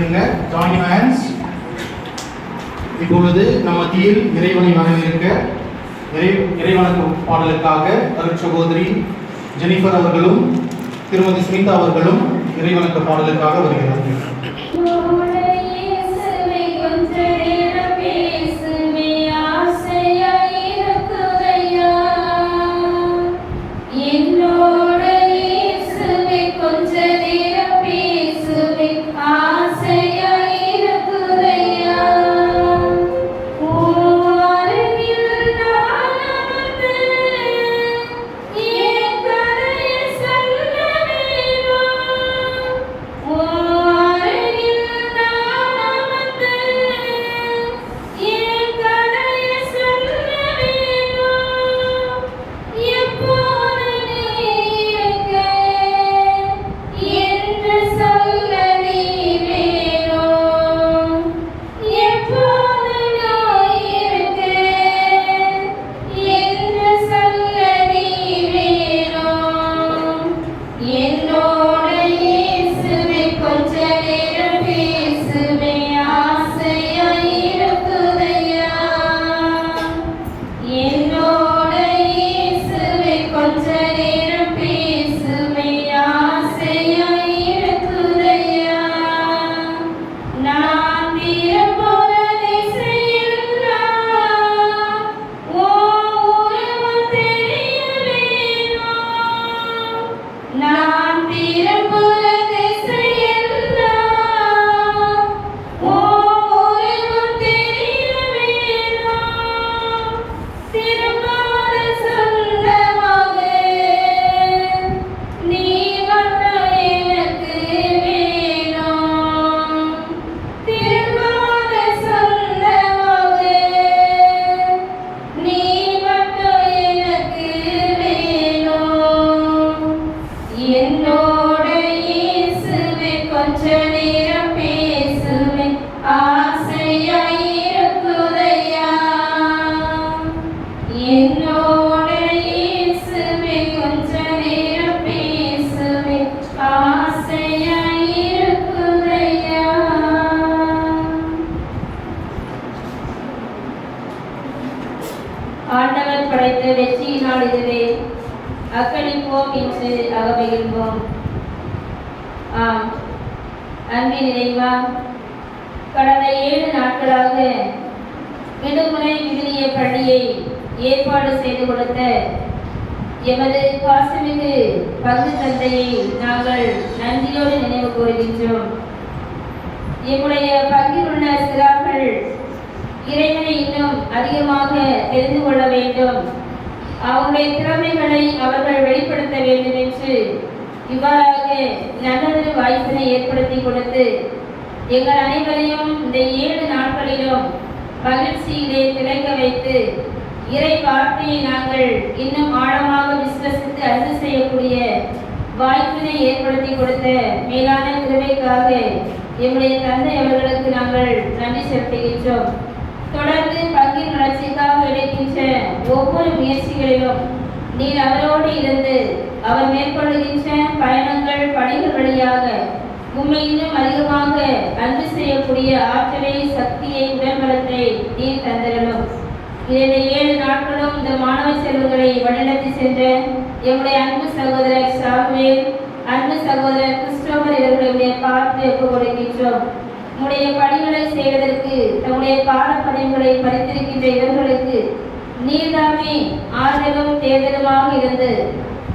பண்ணிடுங்க. Join your hands. இப்பொழுது நம் மத்தியில் இறைவனை வரவேற்க இறைவனுக்கு பாடலுக்காக அருட்சகோதரி ஜெனிஃபர் அவர்களும் திருமதி ஸ்மிதா அவர்களும் இறைவனுக்கு பாடலுக்காக வருகிறார்கள். ஆண்டவர் படைத்த வெற்றியினால் இதுவே அக்களிப்போம் என்று அகமகிழ்வோம். ஆம் அன்பின் இறைவா, கடந்த 7 நாட்களாக விடுமுறை விவிலிய பள்ளியை ஏற்பாடு செய்து கொடுத்த எமது பாசமிகு பங்கு தந்தையை நாங்கள் நன்றியோடு நினைவு கூறுகின்றோம். எம்முடைய பங்கில் உள்ள சிறார்கள் இறைவனை இன்னும் அதிகமாக தெரிந்து கொள்ள வேண்டும், அவருடைய திறமைகளை அவர்கள் வெளிப்படுத்த வேண்டும் என்று இவ்வாறாக நல்லதொரு வாய்ப்பினை ஏற்படுத்தி கொடுத்து எங்கள் அனைவரையும் இந்த 7 நாட்களிலும் மகிழ்ச்சியிலே திளைக்க வைத்து இறை வார்த்தையை நாங்கள் இன்னும் ஆழமாக விசுவசித்து அன்பு செய்யக்கூடிய வாய்ப்பினை ஏற்படுத்தி கொடுத்த மேலான கிருபைக்காக எம்முடைய தந்தை அவர்களுக்கு நாங்கள் நன்றி செலுத்துகின்றோம். தொடர்ந்து பங்கின் வளர்ச்சிக்காக எடுக்கின்ற ஒவ்வொரு முயற்சிகளிலும் நீர் அவரோடு இருந்து அவர் மேற்கொள்ளுகின்ற பயணங்கள் பணிகள் வழியாக உண்மை இன்னும் அதிகமாக அன்பு செய்யக்கூடிய ஆற்றலை, சக்தியை, உடல்பலத்தை நீர் தந்திரலும். இந்த 7 நாட்களும் இந்த மாணவ செல்வங்களை வழிநடத்தி சென்ற எம்முடைய அன்பு சகோதரர் சாமுவேல், அன்பு சகோதரர் கிறிஸ்டோபர் இவர்களுடைய பார்த்து ஒப்புக் கொடுக்கின்றோம். நம்முடைய பணிகளை செய்வதற்கு நம்முடைய பாடப்பணிகளை பறித்திருக்கின்ற இவர்களுக்கு நீர்தாமே ஆறுதலும் தேர்தலுமாக இருந்து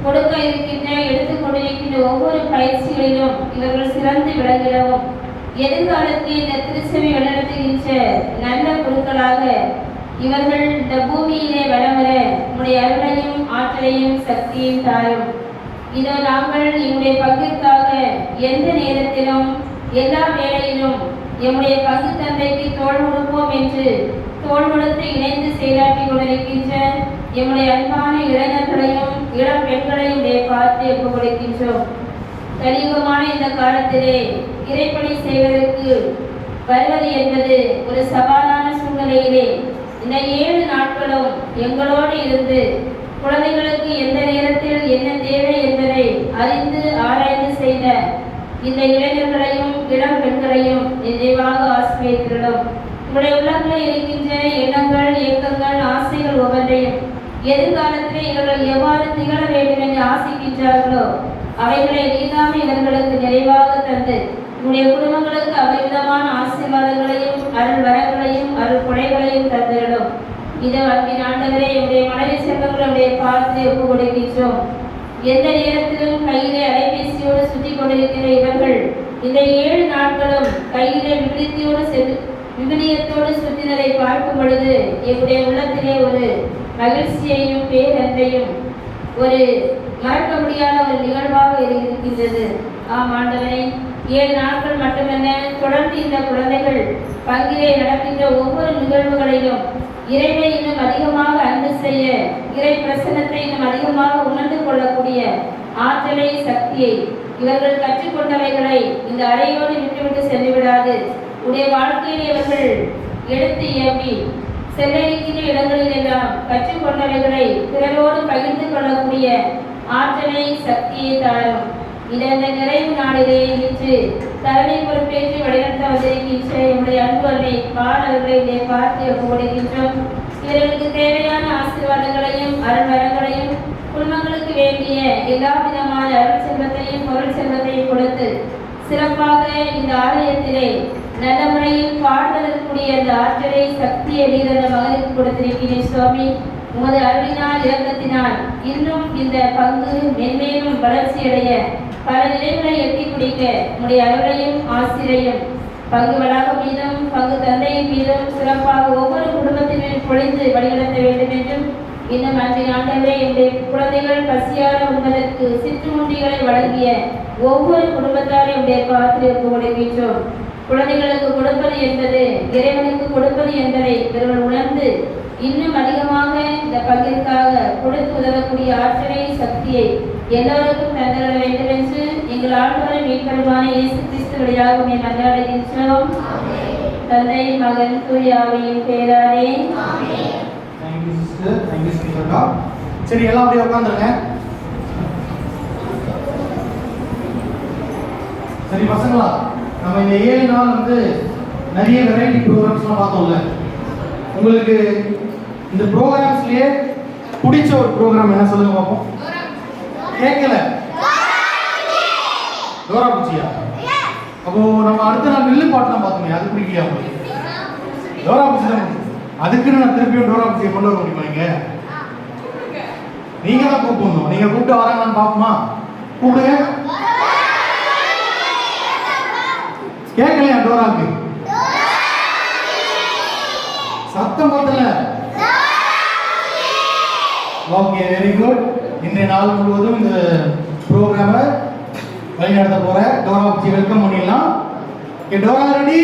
கொடுக்க இருக்கின்ற எடுத்துக்கொண்டிருக்கின்ற ஒவ்வொரு பயிற்சிகளிலும் இவர்கள் சிறந்து விளங்கிடவும் எதிர்காலத்தில் இந்த திருச்சபை வழிநடத்துகின்ற நல்ல குழுக்களாக இவர்கள் இந்த பூமியிலே வளம் வர நம்முடைய அருளையும் ஆற்றலையும் சக்தியும் தாரும். இதோ நாங்கள் எங்களுடைய பங்கிற்காக எந்த நேரத்திலும் எல்லா வேளையிலும் எம்முடைய பங்கு தந்தைக்கு தோள் கொடுப்போம் என்று தோள் கொடுத்து இணைந்து செயலாற்றி கொண்டிருக்கின்ற எம்முடைய அன்பான இளைஞர்களையும் இளம் பெண்களையும் பார்த்து ஒப்புக் கொடுக்கின்றோம். கலியுகமான இந்த காலத்திலே இறைப்பணி செய்வதற்கு வருவது என்பது ஒரு சவாலான சூழ்நிலையிலே இந்த 7 நாட்களும் எங்களோடு இருந்து குழந்தைகளுக்கு எந்த நேரத்தில் என்ன தேவை என்பதை அறிந்து ஆராய்ந்து செய்த இந்த இளைஞர்களையும் இளம் பெண்களையும் நிறைவாக ஆசீர்வதித்திடும். உங்களுடைய உள்ளங்களில் இருக்கின்ற எண்ணங்கள், இயக்கங்கள், ஆசைகள் ஒவ்வொன்றையும் எதிர்காலத்திலே இவர்கள் எவ்வாறு திகழ வேண்டும் என்று ஆசிக்கின்றார்களோ அவைகளை நீதாமே இவர்களுக்கு நிறைவாக தந்து உங்களுடைய குடும்பங்களுக்கு அபரிதமான ஆசீர்வாதங்களையும் அருள் வரங்களையும் அருள் கொடைகளையும் தந்திடும். இதை அன்பின் ஆண்டவரே, என்னுடைய மனைவி செல்வங்களுடைய பாதத்தை ஒப்புக் கொடுக்கின்றோம். எந்த நேரத்திலும் கையிலே அலைபேசியோடு சுற்றி கொண்டிருக்கிற இவர்கள் இந்த 7 நாட்களும் கையிலே விவிலியத்தோடு சுற்றினரை பார்க்கும் பொழுது எங்களுடைய உள்ளத்திலே ஒரு மகிழ்ச்சியையும் பேரன்பையும் ஒரு மறக்க முடியாத ஒரு நிகழ்வாக இருக்கின்றது. ஆம் ஆண்டவரே, 7 நாட்கள் மட்டுமல்ல, தொடர்ந்து இந்த குழந்தைகள் பங்கிலே நடக்கின்ற ஒவ்வொரு நிகழ்வுகளிலும் இறைவை இன்னும் அதிகமாக அன்பு செய்ய, இறை பிரசன்னத்தை இன்னும் அதிகமாக உணர்ந்து கொள்ளக்கூடிய ஆற்றலை, சக்தியை, இவர்கள் கற்றுக்கொண்டவைகளை இந்த அறையோடு விட்டுவிட்டு சென்றுவிடாது உடைய வாழ்க்கையில் இவர்கள் எடுத்து இயம்பி செல்லிருக்கின்ற இடங்களிலெல்லாம் கற்றுக்கொண்டவைகளை பிறரோடு பகிர்ந்து கொள்ளக்கூடிய ஆற்றலை, சக்தியை தாரும். இந்த நிறைவு நாளிலே இன்று தலைமை பொறுப்பேற்று வழிநடத்த வந்திருக்கின்ற என்னுடைய அன்பு அன்னை பாடல்களை பார்த்து ஒப்புக்கொடுக்கின்றோம். இவர்களுக்கு தேவையான ஆசீர்வாதங்களையும் அருள் வரங்களையும் குடும்பங்களுக்கு வேண்டிய எல்லா விதமான அருள் செல்வத்தையும் பொருள் செல்வத்தையும் கொடுத்து சிறப்பாக இந்த ஆலயத்திலே நல்ல முறையில் பாடுவதற்குரிய அந்த ஆற்றலை, சக்தியை நீர் அந்த மகனுக்கு கொடுத்திருக்கிறேன் சுவாமி. உமது அருளினால், இரக்கத்தினால் இன்னும் இந்த பங்கு மென்மேலும் வளர்ச்சியடைய பல நிலைகளை எட்டி பிடிக்க உடைய அருளையும் ஆசிரியையும் பங்கு வளாகம் மீதும் பங்கு தந்தையின் மீதும் சிறப்பாக ஒவ்வொரு குடும்பத்தினரும் பொழிந்து வழிநடத்த வேண்டும் என்றும், இன்னும் அன்பின் ஆண்டவரே, என்னுடைய குழந்தைகள் பசியார உண்பதற்கு சிற்றுண்டிகளை வழங்கிய ஒவ்வொரு குடும்பத்தாரையும் உடைய பாத்திரை ஒப்புக்கொடுக்கின்றோம். குழந்தைகளுக்கு கொடுப்பது என்பது இறைவனுக்கு கொடுப்பது என்பதை இவர்கள் உணர்ந்து இன்னும் அதிகமாக இந்த பங்கிற்காக கொடுத்து உதவக்கூடிய ஆற்றலை, சக்தியை எல்லோருக்கும் தந்திட வேண்டும் என்று எங்கள் ஆண்டவரை மீட்பருமான இயேசு கிறிஸ்து வழியாக மன்றாடுகின்றோம். தந்தை, மகன், தூய ஆவியின் பெயராலே. சரி, எல்லாம் அப்படியே உட்காந்துருங்க. சரி பசங்களா, நம்ம இந்த 7 நாள் நிறைய வெரைட்டி ப்ரோக்ராம்ஸ்லாம் பார்த்தோம்ல. உங்களுக்கு இந்த ப்ரோக்ராம்ஸ்லயே பிடிச்ச ஒரு ப்ரோக்ராம் என்ன சொல்லுங்க பார்ப்போம். கேட்கல? டோரா பூச்சியா? அப்போ நம்ம அடுத்த நாள் வில்லு பாட்டுலாம் பார்த்தோமே, அது பிடிக்கலையா உங்களுக்கு? டோரா பூச்சி தான். அதுக்குன்னு நான் திருப்பியும் டோரா பூச்சியை கொண்டு வர முடியுமா? நீங்க தான் கூப்பிடணும். நீங்க கூப்பிட்டு வராங்கன்னு பார்ப்போமா? கூப்பிடுங்க. கேட்கலையா டோராக்கு? சத்தம் பத்தல. Okay, very good. இன்றைய நாள் முழுவதும் இந்த ப்ரோக்ராமை வழிநடத்த போற டோரா பூச்சி வெல்கம் பண்ணிடலாம். Dora ready?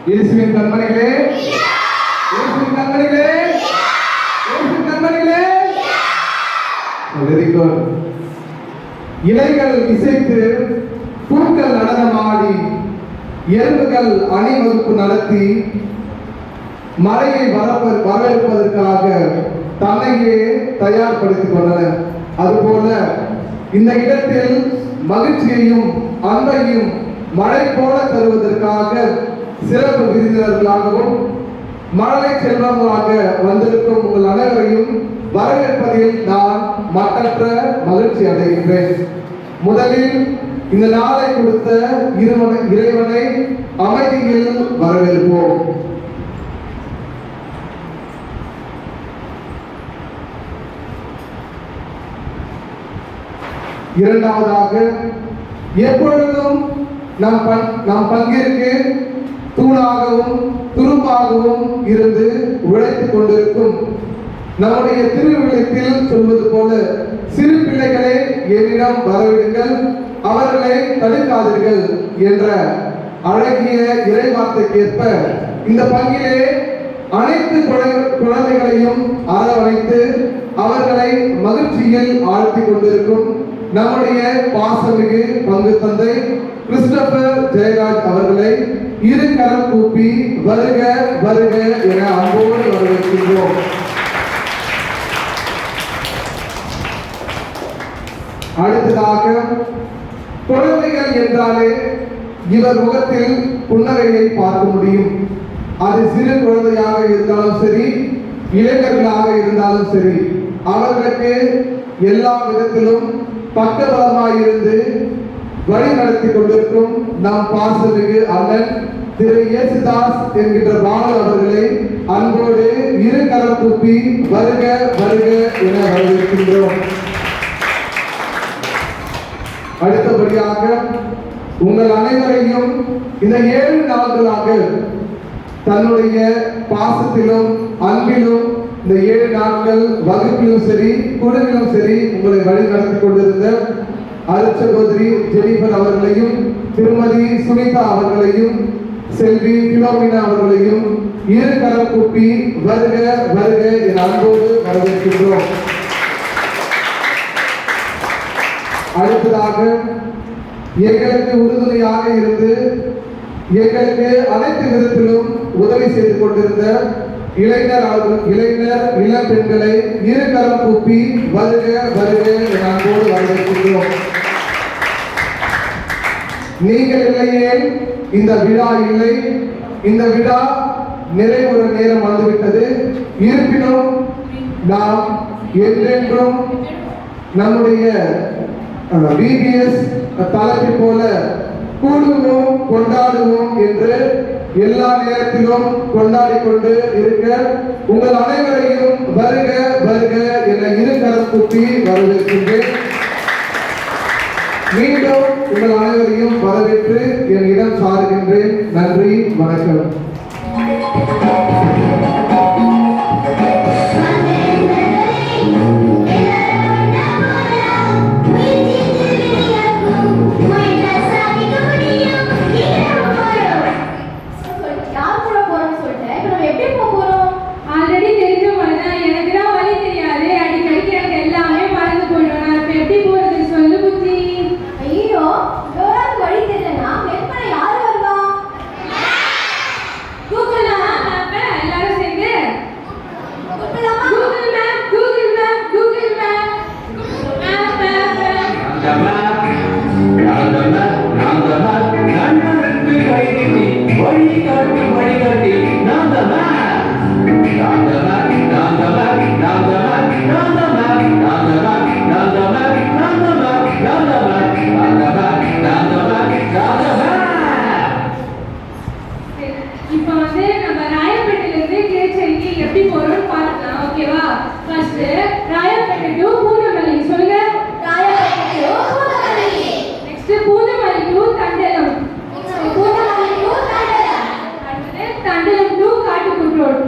இயேசுவின் கண்மணிகளே, இயேசுவின் கண்மணிகளே, இயேசுவின் கண்மணிகளே. Very good. இலைகள் இசைத்து, பூக்கள் நடனமாடி, எறும்புகள் அணிவகுப்பு நடத்தி, மழையை வரவேற்பதற்காக தன்னையே தயார்படுத்திக் கொண்டனர். அதுபோல இந்த இடத்தில் மகிழ்ச்சியையும் அன்பையும் மழை போல தருவதற்காக சிறப்பு விருந்தினர்களாகவும் மழலை செல்வங்களாக வந்திருக்கும் உங்கள் அனைவரையும் வரவேற்பதில் நான் மற்றற்ற மகிழ்ச்சி அடைகின்றேன். முதலில் இந்த நாளை கொடுத்த இறைவனை அமைதியில் வரவேற்போம். இரண்டாவதாக, எப்பொழுதும் நம் பங்கிற்கு தூணாகவும் துரும்பாகவும் இருந்து உழைத்துக் கொண்டிருக்கும் நம்முடைய திருவிழத்தில் சொல்வது போல, சிறு பிள்ளைகளை என்னிடம் வரவிடுங்கள், அவர்களை தடுக்காதீர்கள் என்ற அழகிய இறைவார்த்தைக்கேற்ப இந்த பங்கிலே அனைத்து குழந்தைகளையும் அரவணைத்து அவர்களை மகிழ்ச்சியில் ஆழ்த்திக் கொண்டிருக்கும் நம்முடைய பாசமிகு பங்கு தந்தை கிறிஸ்டோபர் ஜெயராஜ் அவர்களை இரு கரம் கூப்பி வருக வருக என அன்போடு வரவேற்கின்றோம். அடுத்ததாக, குழந்தைகள் என்றாலே இவர் முகத்தில் புன்னகையை பார்க்க முடியும். அது சிறு குழந்தையாக இருந்தாலும் சரி, இளைஞர்களாக இருந்தாலும் சரி, அவர்களுக்கு எல்லா விதத்திலும் பக்கபலமாயிருந்து வழி நடத்தி கொண்டிருக்கும் நம் பாசமிகு அண்ணன் திரு இயேசுதாஸ் என்கின்ற பாலு அவர்களை அன்போடு இரு கரம் கூப்பி வருக வருக என வரவேற்கின்றோம். அடுத்தபடியாக, உங்கள் அனைவரையும் இந்த 7 நாட்களாக தன்னுடைய பாசத்திலும் அன்பிலும் இந்த 7 நாட்கள் வகுப்பிலும் சரி குழுவிலும் சரி உங்களை வழி நடத்தி கொண்டிருந்த அருட்சகோதரி ஜெனிஃபர் அவர்களையும் திருமதி சுனிதா அவர்களையும் செல்வி பிலோமினா அவர்களையும் இரு கரம் கூப்பி வருக வருக என அன்போடு வரவேற்கின்றோம். அடுத்ததாக, எங்களுக்கு உறுதுணையாக இருந்து எங்களுக்கு அனைத்து விதத்திலும் உதவி செய்து கொண்டிருந்த இளைஞர் இளம் பெண்களை இரு கரம் கூப்பி வருக வருக என அன்போடு வரவேற்கின்றோம். நீங்கள் இல்லையே இந்த விழா இல்லை. இந்த விழா நிறைவுற நேரம் வந்துவிட்டது. இருப்பினும் நாம் என்றென்றும் நம்முடைய VBS தலைப்பு போல கூடுவோம் கொண்டாடுவோம் என்று எல்லா நேரத்திலும் கொண்டாடி கொண்டு இருக்க உங்கள் அனைவரையும் வருக வருக என இரு கரம் கூப்பி வரவேற்கின்றேன். மீண்டும் உங்கள் அனைவரையும் வரவேற்று என் இடம் சாருகின்றேன். நன்றி, வணக்கம். Tandem to Katukut Road.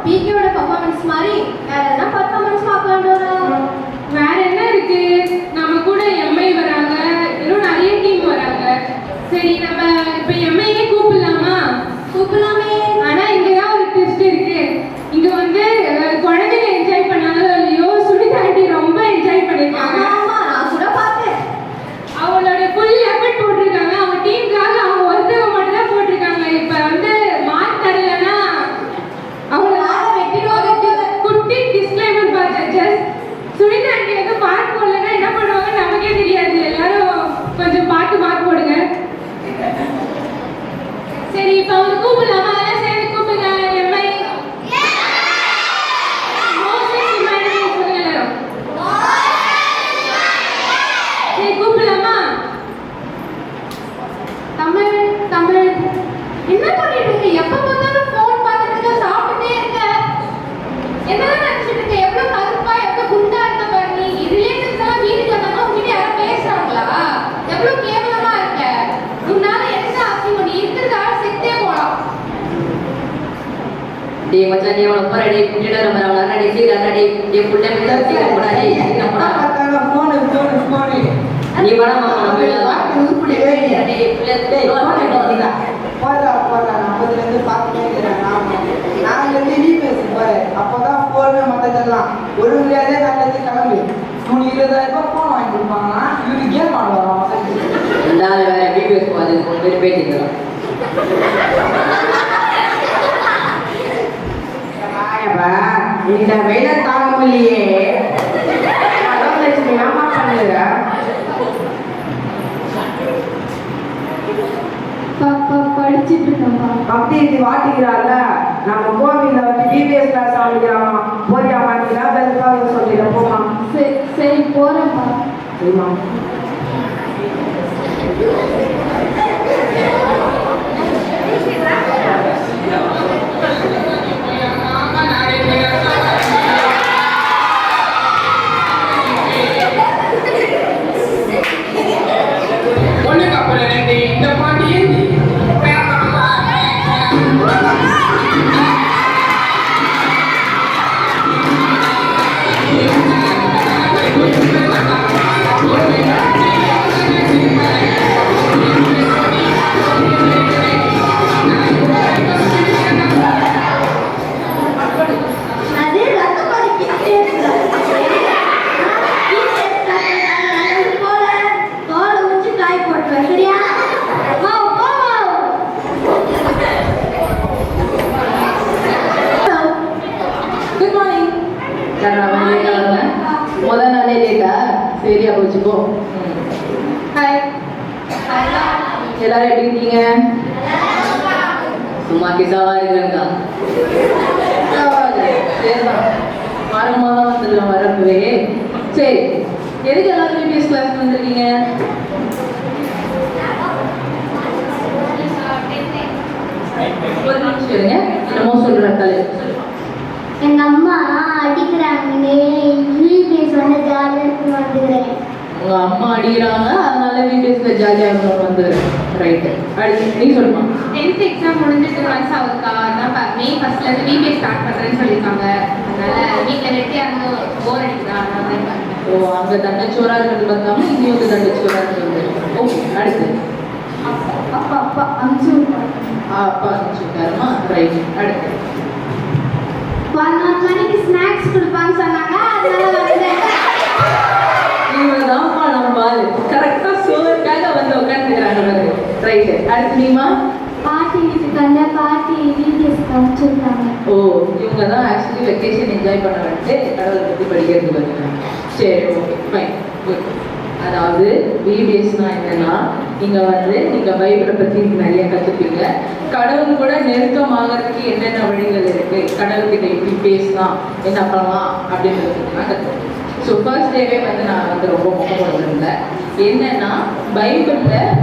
பிகேவோட பர்ஃபார்மன்ஸ் மாதிரி வேற எதனா பர்ஃபார்மன்ஸ் பார்க்கலாம். வேற என்ன இருக்கு? நம்ம கூட எம்ஐ வராங்க, இன்னும் நிறைய டீம் வராங்க. சரி, நம்ம இப்ப எம்ஐயே கூப்பிடலாமா? கூப்பிடலாமே. ஆனா இங்கதான் ஒரு ட்விஸ்ட் இருக்கு. இங்க வந்து குழந்தைங்க என்ஜாய் பண்ணாங்களோ இல்லையோ, சுனிதா ஆண்டி ரொம்ப என்ஜாய் பண்ணிருக்காங்க. ஆமா, நான் கூட பார்த்தேன். அவங்களோட ஃபுல் எஃபர்ட் போட்டிருக்காங்க. அவங்க டீமுக்காக அவங்க ஒருத்தவங்க மட்டும் தான் போட்டிருக்காங்க. இப்ப வந்து மார்க் தரலன்னா அவங்கள வெட்டிடுவாங்க. குட்டி டிஸ்க்ளைமர் பார்த்தேன். ஜஸ்ட் சுனிதா ஆண்டி வந்து மார்க் போடலன்னா என்ன பண்ணுவாங்க நமக்கே தெரியாது. எல்லாரும் கொஞ்சம் பார்த்து மார்க் போடுங்க. சரி, இப்ப அவங்க கூப்பிடலாமா? எல்லாம் சேர்ந்து கூப்பிடுங்க. எம்ஐ மோசஸ் இமானுவேல் சொல்லுங்க எல்லாரும். சரி, கூப்பிடலாமா? தமிழ் தமிழ் என்ன பண்ணிட்டு இருக்க? எப்ப பார்த்தாலும் ஃபோன் பார்த்துட்டு இருக்க, சாப்பிட்டுட்டே இருக்க. என்னதான் நினைச்சிட்டு இருக்க? எவ்வளவு கருப்பா எவ்வளவு குண்டா இருக்க பாரு நீ. ரிலேஷன்ஸ் எல்லாம் வீட்டுக்கு வந்தாங்கன்னா உங்ககிட்ட யாரும் பேசுறாங்களா? எவ்வளவு கேவலமா இருக்க. உன்னால என்ன அசிங்கம்? நீ இருக்கிறதால செத்தே போலாம். Dia macam dia orang pernah dia punya dalam orang ada dia dah dia punya kita dia pernah dia nak pernah. phone. Ni mana mama ambil lah. Dia punya dia போடா நான் அப்போதுலேருந்து பார்த்துட்டே இருக்கிறேன். நான்லேருந்து நீ பேசு பாரு. அப்போ தான் ஃபோனு மற்றதெல்லாம் ஒரு முடியாதே நாட்டிலேருந்து கிளம்பி இவனு 20,000 ரூபாய் ஃபோன் வாங்கி கொடுப்பாங்கன்னா இவரு கேம் ஆடுவாராம் வசதி. ரெண்டாவது வேற வீடியோஸ் பார்த்து கொஞ்சம் பேசிக்கலாம். இந்த வெயில தாங்க முடியே லட்சுமி ஏமா பண்ணுற படிச்சுட்டு இருக்கேன்ப்பா. பக்தி வாட்டிக்கிறாள்ல நம்ம கோவில்ல வந்து டிபிஎஸ் கிளாஸ் ஆடிக்கிறாமா போறியா மாட்டிக்கிறா பெருசாக சொல்லிட போமா. சரி போறேன்ப்பா. சரிம்மா. அது ரத்த கொதிக்கிட்டே இருக்கு. போல தோலை உச்சி காய் போட்டுருவேன். சரியா? Good morning. நான் லேட்டா வரேன். முதல் நாளே லேட்டா? சரியா போச்சு போ. ஹாய். எல்லாரும் எப்படி இருக்கீங்க? சும்மா கிசாவா இருக்கிறேங்க. வாரமாக தான் வந்துடலாம் வரப்பவே. சரி, எதுக்கு எல்லாரும் பிபிஎஸ் கிளாஸ் வந்திருக்கீங்க? ஒரு நிமிஷம் இருங்க, என்னமோ சொல்றேன் தலை. எங்க அம்மா அடிக்கிறாங்களே, யூபிஎஸ் வந்து ஜாலியாக இருக்கு வந்துக்கிறேன். உங்க அம்மா அடிக்கிறாங்க, அதனால பிபிஎஸ்ல ஜாலியாக இருக்கணும் வந்துடுறேன். ரைட்டு, அடுத்து நீ சொல்லுமா. 10th எக்ஸாம் முடிஞ்சு 2 months ஆகுதுக்கா. அதான் மே 1st இருந்து பிபிஎஸ் ஸ்டார்ட் பண்றேன்னு சொல்லியிருக்காங்க. அதனால வீட்டில் வெட்டியா இருந்தும் போர் அடிக்குதா, அதனால ஓ, அங்கே தண்டச்சோரா இருக்கிறது பார்த்தாம இங்கே வந்து தண்டச்சோரா இருக்கிறது. ஓகே, அடுத்து. அப்பா அமுச்சு விட்டாங்க. அப்பா அனுப்பிச்சுட்டாருமா. ரைட், அடுத்து. 11 மணிக்கு ஸ்நாக்ஸ் கொடுப்பான்னு சொன்னாங்க, அதனால வந்தேன். இவங்கதான்ப்பா நம்ம ஆளு. கரெக்டா சோறுக்காக வந்து உட்காந்துக்கிறாங்க. ரைட்டு, அடுத்து நீமா. பாட்டி வீட்டுக்கு வந்த பாட்டி வீடியோஸ் அமுச்சு விட்டாங்க. ஓ, இவங்க தான் ஆக்சுவலி வெக்கேஷன் என்ஜாய் பண்ண வந்துட்டு கடவுளை பற்றி படிக்கிறதுக்கு வந்துட்டாங்க. சரி, ஓகே, ஃபைன், குட். அதாவது பிபிஎஸ்னா என்னன்னா, இங்கே வந்து நீங்கள் பைபிளை பற்றி நிறைய கற்றுப்பீங்க. கடவுள் கூட நெருக்கமாகறதுக்கு என்னென்ன வழிகள் இருக்குது, கடவுள்கிட்ட எப்படி பேசலாம், என்ன பண்ணலாம் அப்படின்றது நான் கற்றுப்பேன். ஸோ ஃபர்ஸ்ட் டேவே வந்து நான் வந்து ரொம்ப முகப்படுறதில்லை. என்னன்னா, பைபிளில்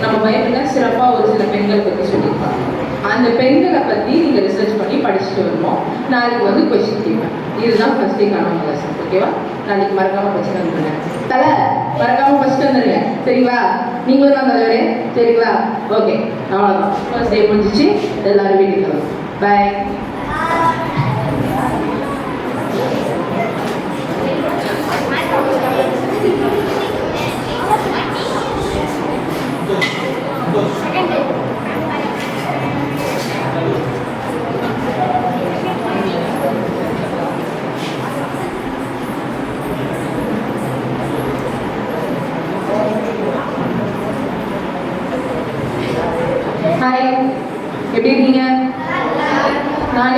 நம்ம பைபிளில் சிறப்பாக ஒரு சில பெண்களை பற்றி சொல்லியிருப்பாங்க. அந்த பெண்களை பற்றி நீங்கள் ரிசர்ச் பண்ணி படிச்சுட்டு வரணும். நாளைக்கு வந்து கொஸ்டின் கேட்பேன். இதுதான் ஃபர்ஸ்ட் டேக்கான லெசன். ஓகேவா? நாளைக்கு மறக்காமல் படிச்சுட்டு வந்துடுறேன். தலை மறக்காமல் படிச்சுட்டு வந்துடுங்க. சரிங்களா? நீங்களும் தான் தலைவரே. சரிங்களா? ஓகே, அவ்வளோதான். ஃபர்ஸ்ட் டே முடிஞ்சிச்சு. எல்லாரும் வீட்டுக்கு வரலாம். பாய்.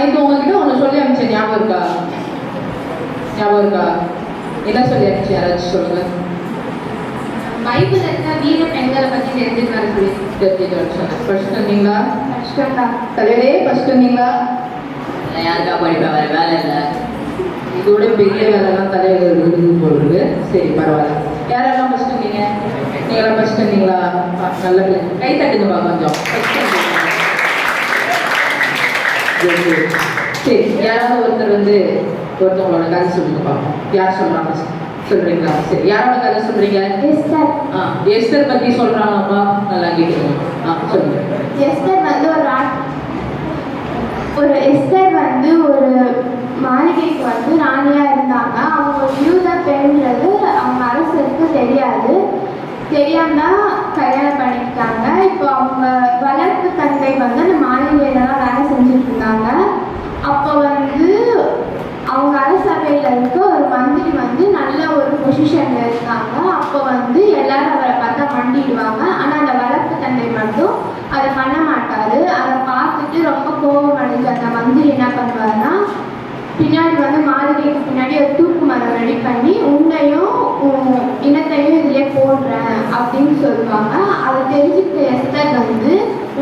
நேற்று உங்ககிட்ட ஒன்று சொல்லி அனுப்பிச்சேன், ஞாபகம் இருக்கா? ஞாபகம் இருக்கா? என்ன சொல்லி அனுப்பிச்சு யாராச்சும் சொல்லுங்க. பைபிள் இருக்க வீர பெண்களை பத்தி தெரிஞ்சுட்டு வர சொல்லி தெரிஞ்சுட்டு வர சொன்னேன். ஃபர்ஸ்ட் வந்தீங்களா? கஷ்டம்டா. தலைவரே ஃபர்ஸ்ட் வந்தீங்களா? யாருக்கா படிப்பேன், வேற வேலை இல்லை. இதோட பெரிய வேலைலாம் தலைவர் விருது போடுறது. சரி பரவாயில்ல. யாரெல்லாம் ஃபர்ஸ்ட் வந்தீங்க? நீங்களாம் ஃபர்ஸ்ட் வந்தீங்களா? நல்ல பிள்ளை. கை தட்டுங்கப்பா கொஞ்சம். சரி, யாராவது ஒருத்தர் வந்து ஒருத்தவங்களோட கதை சொல்லுங்க பார்ப்போம். யார் சொல்றாங்க சொல்றீங்களா? சரி, யாரோட கதை சொல்றீங்க? எஸ்தர். எஸ்தர் பத்தி சொல்றாங்கப்பா, நல்லா கேட்குறீங்க. சொல்லுங்க. எஸ்தர் வந்து ஒரு எஸ்தர் வந்து ஒரு மாளிகைக்கு வந்து ராணியா இருந்தாங்க. அவங்க யூத பெண்ன்றது அவங்க அரசருக்கு தெரியாம கல்யாணம் பண்ணிக்கிட்டாங்க. இப்போ அவங்க வளர்ப்பு தந்தை வந்து அந்த மாளிகையில தான் வேலை செஞ்சுட்டு இருந்தாங்க. அப்போ வந்து அவங்க அரசவையில் இருக்க ஒரு மந்திரி வந்து நல்ல ஒரு பொசிஷன்ல இருக்காங்க. அப்போ வந்து எல்லாரும் அவரை பார்த்தா மண்டிடுவாங்க. ஆனால் அந்த வளர்ப்பு தந்தை மட்டும் அதை பண்ண மாட்டாரு. அதை பார்த்துட்டு ரொம்ப கோபம் அடைஞ்ச அந்த மந்திரி என்ன பண்ணுவாருன்னா, பின்னாடி வந்து மாளிகைக்கு பின்னாடி ஒரு தூக்கு மரம் ரெடி பண்ணி உன்னையும் இனத்தையும் இதிலே போடுறேன் அப்படின்னு சொல்லுவாங்க. அதை தெரிஞ்சுக்கிட்ட எஸ்தர் வந்து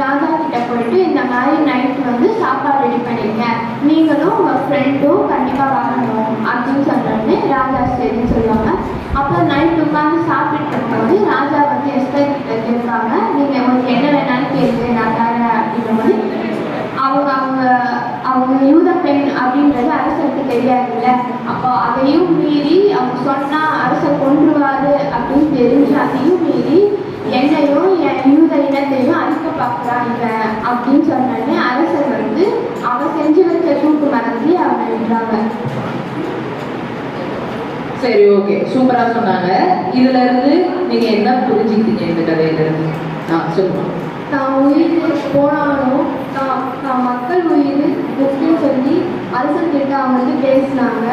ராஜா கிட்ட போயிட்டு இந்த மாதிரி நைட் வந்து சாப்பாடு ரெடி பண்ணிருங்க, நீங்களும் உங்கள் ஃப்ரெண்டும் கண்டிப்பாக வரணும் அப்படின்னு சொன்னோடனே ராஜா சரின்னு சொல்லுவாங்க. அப்புறம் நைட் உட்காந்து சாப்பிட்டு இருக்கும்போது ராஜா வந்து எஸ்தர் கிட்ட கேட்பாங்க, நீங்கள் உங்களுக்கு என்ன வேணாலும் கேளுங்க நான் தரேன் அப்படின்ற மாதிரி. அவங்க யூத பெண் அப்படின்றது அரசருக்கு தெரியாதுல்ல. அப்போ அதையும் மீறி அவங்க சொன்னா அரசர் கொன்றுவாரு அப்படின்னு தெரிஞ்சு அதையும் மீறி என்னையும் என் யூத இனத்தையும் அழிக்க பார்க்குறாங்க அப்படின்னு சொன்னோடனே அரசர் வந்து அவன் செஞ்சு வச்ச தூக்கு மரத்தி அவங்க விடுறாங்க. சரி, ஓகே, சூப்பரா சொன்னாங்க. இதுல இருந்து நீங்க என்ன புரிஞ்சுக்கிட்டீங்க இந்த கதையில இருந்து? சொல்லுங்க. தான் உயிர் போனாலும் தான் மக்கள் உயிர் முக்கியம் சொல்லி அரசர்கிட்ட அவங்க வந்து பேசினாங்க.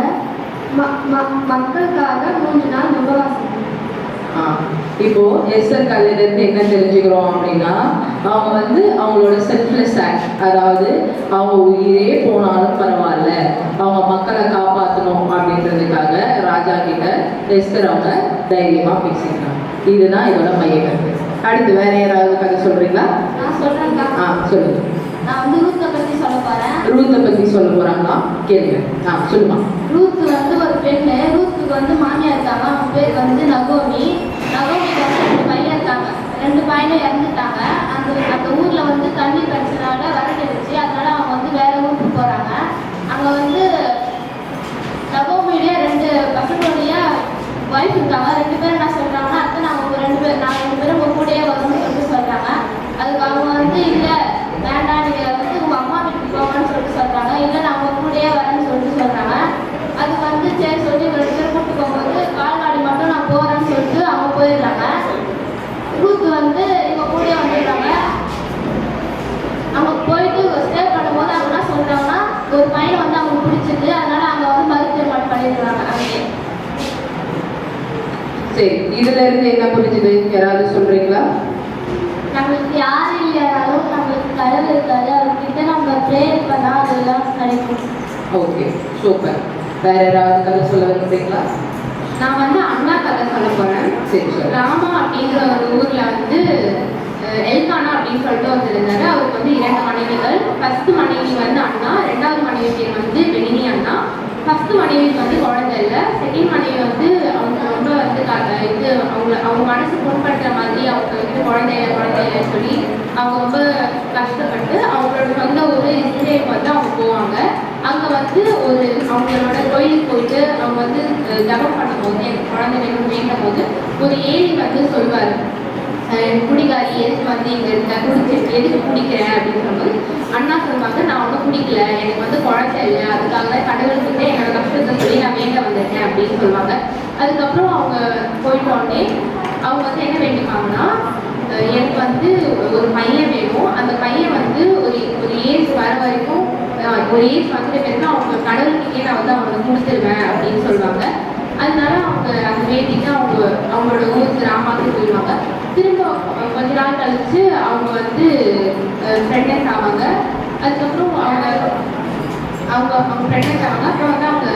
மக்களுக்காக 3 நாள் உபவாசம். இப்போ எஸ்தர் கதையில இருந்து என்ன தெரிஞ்சுக்கிறோம் அப்படின்னா, அவங்க வந்து அவங்களோட செல்ஃப்லெஸ் ஆக்ட், அதாவது அவங்க உயிரே போனாலும் பரவாயில்ல, அவங்க மக்களை காப்பாற்றணும் அப்படின்றதுக்காக ராஜா கிட்ட எஸ்தர் அவங்க தைரியமா பேசிக்கிறாங்க. இதுதான் இதோட மைய கருத்து. அடுத்து வேற யாராவது கதை சொல்றீங்களா? நான் சொல்றேன்க்கா. சொல்லுங்க. நான் வந்து ரூத்தை பத்தி சொல்ல போறேன். ரூத்தை பத்தி சொல்ல போறாங்களா? கேளுங்க. சொல்லுமா. ரூத் வந்து ஒரு பெண்ணு. ரூத்துக்கு வந்து மாமியார் இருக்காங்க. அவங்க பேர் வந்து நகோமி. நகோமிக்கு வந்து 2 பையன் இருக்காங்க. 2 பையனும் இறந்துட்டாங்க. அந்த ஊர்ல வந்து தண்ணி பிரச்சனால வறண்டுடுச்சு. அதனால அவங்க வந்து வேற ஊருக்கு போறாங்க. அங்க வந்து நகோமியுடைய 2 பசங்களுடைய ஒய்ஃப் இருக்காங்க. 2 பேரும் என்ன சொல்றாங்கன்னா, அத்தை நாங்கள் 2 பேரும் உங்க கூடயே வரணும்னு சொல்லிட்டு சொல்றாங்க. அதுக்கு அவங்க வந்து இல்லை வேண்டாம், நீங்கள் வந்து உங்கள் அம்மா வீட்டுக்கு போங்கன்னு சொல்லிட்டு சொல்கிறாங்க. இல்லை நான் உங்கள் கூடயே வரேன்னு சொல்லிட்டு சொல்கிறாங்க. அதுக்கு வந்து சரி சொல்லி 2 பேர் கூப்பிட்டு போகும்போது கால்நாடி மட்டும் நான் போகிறேன்னு சொல்லிட்டு அவங்க போயிடுறாங்க. ரூத் வந்து இவங்க கூடயே வந்துடுறாங்க. அவங்க போயிட்டு ஸ்டே பண்ணும்போது அவங்க என்ன சொல்கிறாங்கன்னா, ஒரு பையன் வந்து அவங்களுக்கு பிடிச்சிது, அதனால அவங்க வந்து மறுதீர்மானம் பண்ணிடுறாங்க. அங்கே சரி, இதுல இருந்து என்ன புரிஞ்சுது? யாராவது சொல்றீங்களா? நம்மளுக்கு யாரும் இல்லைனாலும் நம்மளுக்கு கடவுள் இருக்காது. அவர்கிட்ட நம்ம ப்ரேயர் பண்ணால் அதெல்லாம் கிடைக்கும். Okay, super. வேற யாராவது கதை சொல்ல விரும்புறீங்களா? நான் வந்து அண்ணா கதை சொல்ல போறேன். சரி சார். ராமா அப்படிங்கிற ஒரு ஊர்ல வந்து எல்கானா அப்படின்னு சொல்லிட்டு ஒருத்தர் இருந்தாரு. அவருக்கு வந்து 2 மனைவிகள். ஃபர்ஸ்ட் மனைவி வந்து அண்ணா, 2வது மனைவி பேர் வந்து பெனினி அண்ணா. ஃபர்ஸ்ட் மனைவிக்கு வந்து குழந்தை இல்லை. செகண்ட் மனைவி வந்து அவங்க ரொம்ப வந்து இது அவங்க மனசு புண்படுத்துற மாதிரி அவங்க வந்து குழந்தைய சொல்லி அவங்க ரொம்ப கஷ்டப்பட்டு அவங்களோட சொந்த ஊர் இஸ்ரேலுக்கு வந்து அவங்க போவாங்க. அங்கே வந்து அவங்களோட கோயிலுக்கு போயிட்டு அவங்க வந்து ஜபம் பண்ணும்போது எனக்கு குழந்தை வேணும் வேண்டும் போது ஒரு ஏழி வந்து சொல்வார், குடிகாரி எதுக்கு வந்து இங்கே இருக்க எதுக்கு குடிக்கிறேன் அப்படின்னு சொல்லும்போது அண்ணா சொல்லுவாங்க, நான் ஒன்றும் குடிக்கல, எனக்கு வந்து குழந்தை இல்லை, அதுக்காக கடவுள்கிட்ட என்னோட கஷ்டத்தை சொல்லி நான் வேண்ட வந்திருக்கேன் அப்படின்னு சொல்லுவாங்க. அதுக்கப்புறம் அவங்க போயிட்டோடனே அவங்க வந்து என்ன வேண்டிப்பாங்கன்னா, எனக்கு வந்து ஒரு பையன் வேணும், அந்த பையன் வந்து ஒரு ஏஜ் வர வரைக்கும் ஒரு ஏஜ் வந்துட்டு பிறகு அவங்க கடவுள்கிட்டே நான் வந்து அவங்களுக்கு கொடுத்துருவேன் அப்படின்னு சொல்லுவாங்க. அதனால அவங்க அந்த வேண்டிட்டு அவங்களோட ஊருக்கு ராமாவுக்கு போயிடுவாங்க. திரும்ப கொஞ்ச நாள் கழிச்சு அவங்க வந்து ப்ரெக்னென்ட் ஆவாங்க. அதுக்கப்புறம் அவங்க அவங்க ப்ரெக்னென்ட் ஆவாங்க. அப்புறம் வந்து அவங்க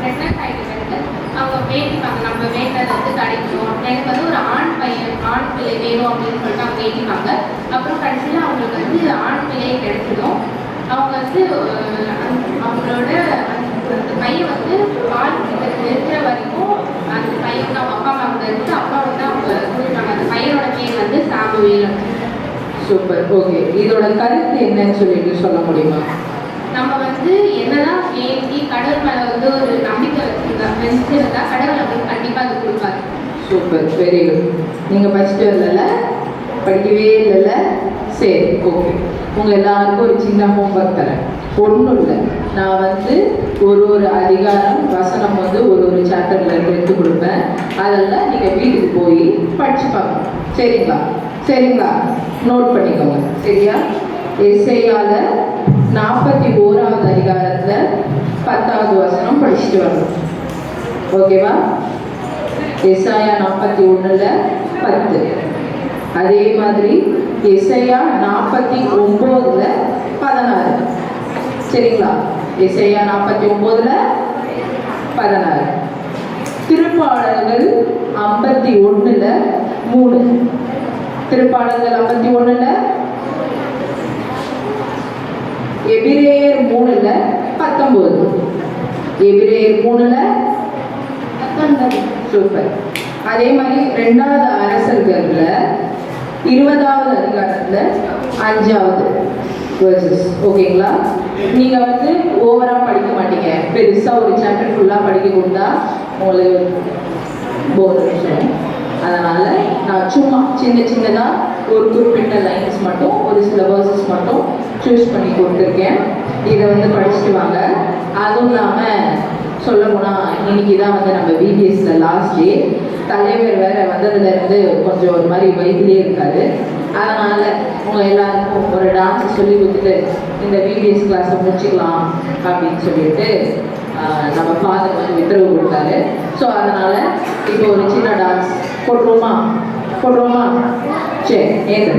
ப்ரெக்னென்ட் ஆகிட்ட பிறகு அவங்க வேண்டிப்பாங்க, நம்ம வேண்டது வந்து கிடைக்கணும், எனக்கு வந்து ஒரு ஆண் பிள்ளை வேணும் அப்படின்னு சொல்லிட்டு அவங்க வேண்டிப்பாங்க. அப்புறம் கடைசியில் அவங்களுக்கு வந்து ஆண் பிள்ளை கிடைச்சிடும். அவங்க வந்து அவங்களோட அந்த பையன் வந்து பால் இருக்கிற வரைக்கும் அந்த பையன் வந்து அவங்க அப்பா அம்மா அவங்க இருந்து அப்பா வந்து அவங்க கொடுக்குறாங்க. அந்த பையனோட பேர் வந்து சாமுவேல். சூப்பர். ஓகே, இதோட கருத்து என்னன்னு சொல்லிட்டு சொல்ல முடியுமா? நம்ம வந்து என்னதான் வேண்டி கடவுள் மேலே வந்து ஒரு நம்பிக்கை வச்சிருந்தா கடவுள் அவங்களுக்கு கண்டிப்பாக அது கொடுப்பாரு. Super, very good. நீங்கள் படிச்சுட்டு வரல, படிக்கவே இல்லைல்ல? சரி, ஓகே. உங்கள் எல்லாருக்கும் ஒரு சின்ன ஹோம்ஒர்க் தரேன். ஒன்றும் இல்லை, நான் வந்து ஒரு அதிகாரம் வசனம் வந்து ஒரு சாப்டர்ல எடுத்து கொடுப்பேன். அதெல்லாம் நீங்கள் வீட்டுக்கு போய் படிச்சு பார்க்கணும். சரிங்களா? சரிங்களா? நோட் பண்ணிக்கோங்க. சரியா? எஸ்ஐயால 41வது அதிகாரத்தில் 10வது வசனம் படிச்சுட்டு வரணும். ஓகேவா? எஸ்ஐயா 41ல் 10. அதே மாதிரி எஸ்ஐயா 49ல் 16. சரிங்களா? எஸ்ஐயா 49ல் 16. திருப்பாடல்கள் 51ல் 3. திருப்பாடல்கள் 51ல், எபிரேயர் 3ல் 19. எபிரேயர் 3ல் 19. சூப்பர். அதே மாதிரி 2வது அரசர்கள்ல 20வது அதிகாரத்துல 5வது வேர்சஸ். ஓகேங்களா? நீங்க வந்து ஓவரா படிக்க மாட்டீங்க. பெருசா ஒரு சாப்டர் ஃபுல்லா படிக்க கொடுத்தா உங்களுக்கு போர் அடிச்சிடும். அதனால நான் சும்மா சின்னதா ஒரு குறிப்பிட்ட லைன்ஸ் மட்டும், ஒரு சில வேர்சஸ் மட்டும் சூஸ் பண்ணி கொடுத்துருக்கேன். இதை வந்து படிச்சுட்டு வாங்க. அதுவும் இல்லாமல் சொல்ல போனால் இன்னைக்கு தான் வந்து நம்ம பிபிஎஸ்ல லாஸ்ட் டே. தலைவர் வேற வந்ததுலேருந்து கொஞ்சம் ஒரு மாதிரி வயிற்றுலேயே இருக்காரு. அதனால உங்க எல்லாருக்கும் ஒரு டான்ஸ் சொல்லி கொடுத்துட்டு இந்த பிபிஎஸ் கிளாஸை முடிச்சுக்கலாம் அப்படின்னு சொல்லிட்டு நம்ம ஃபாதர் வந்து உத்தரவு கொடுத்தாரு. ஸோ அதனால இப்போ ஒரு சின்ன டான்ஸ் போடுறோமா? சரி, ஏது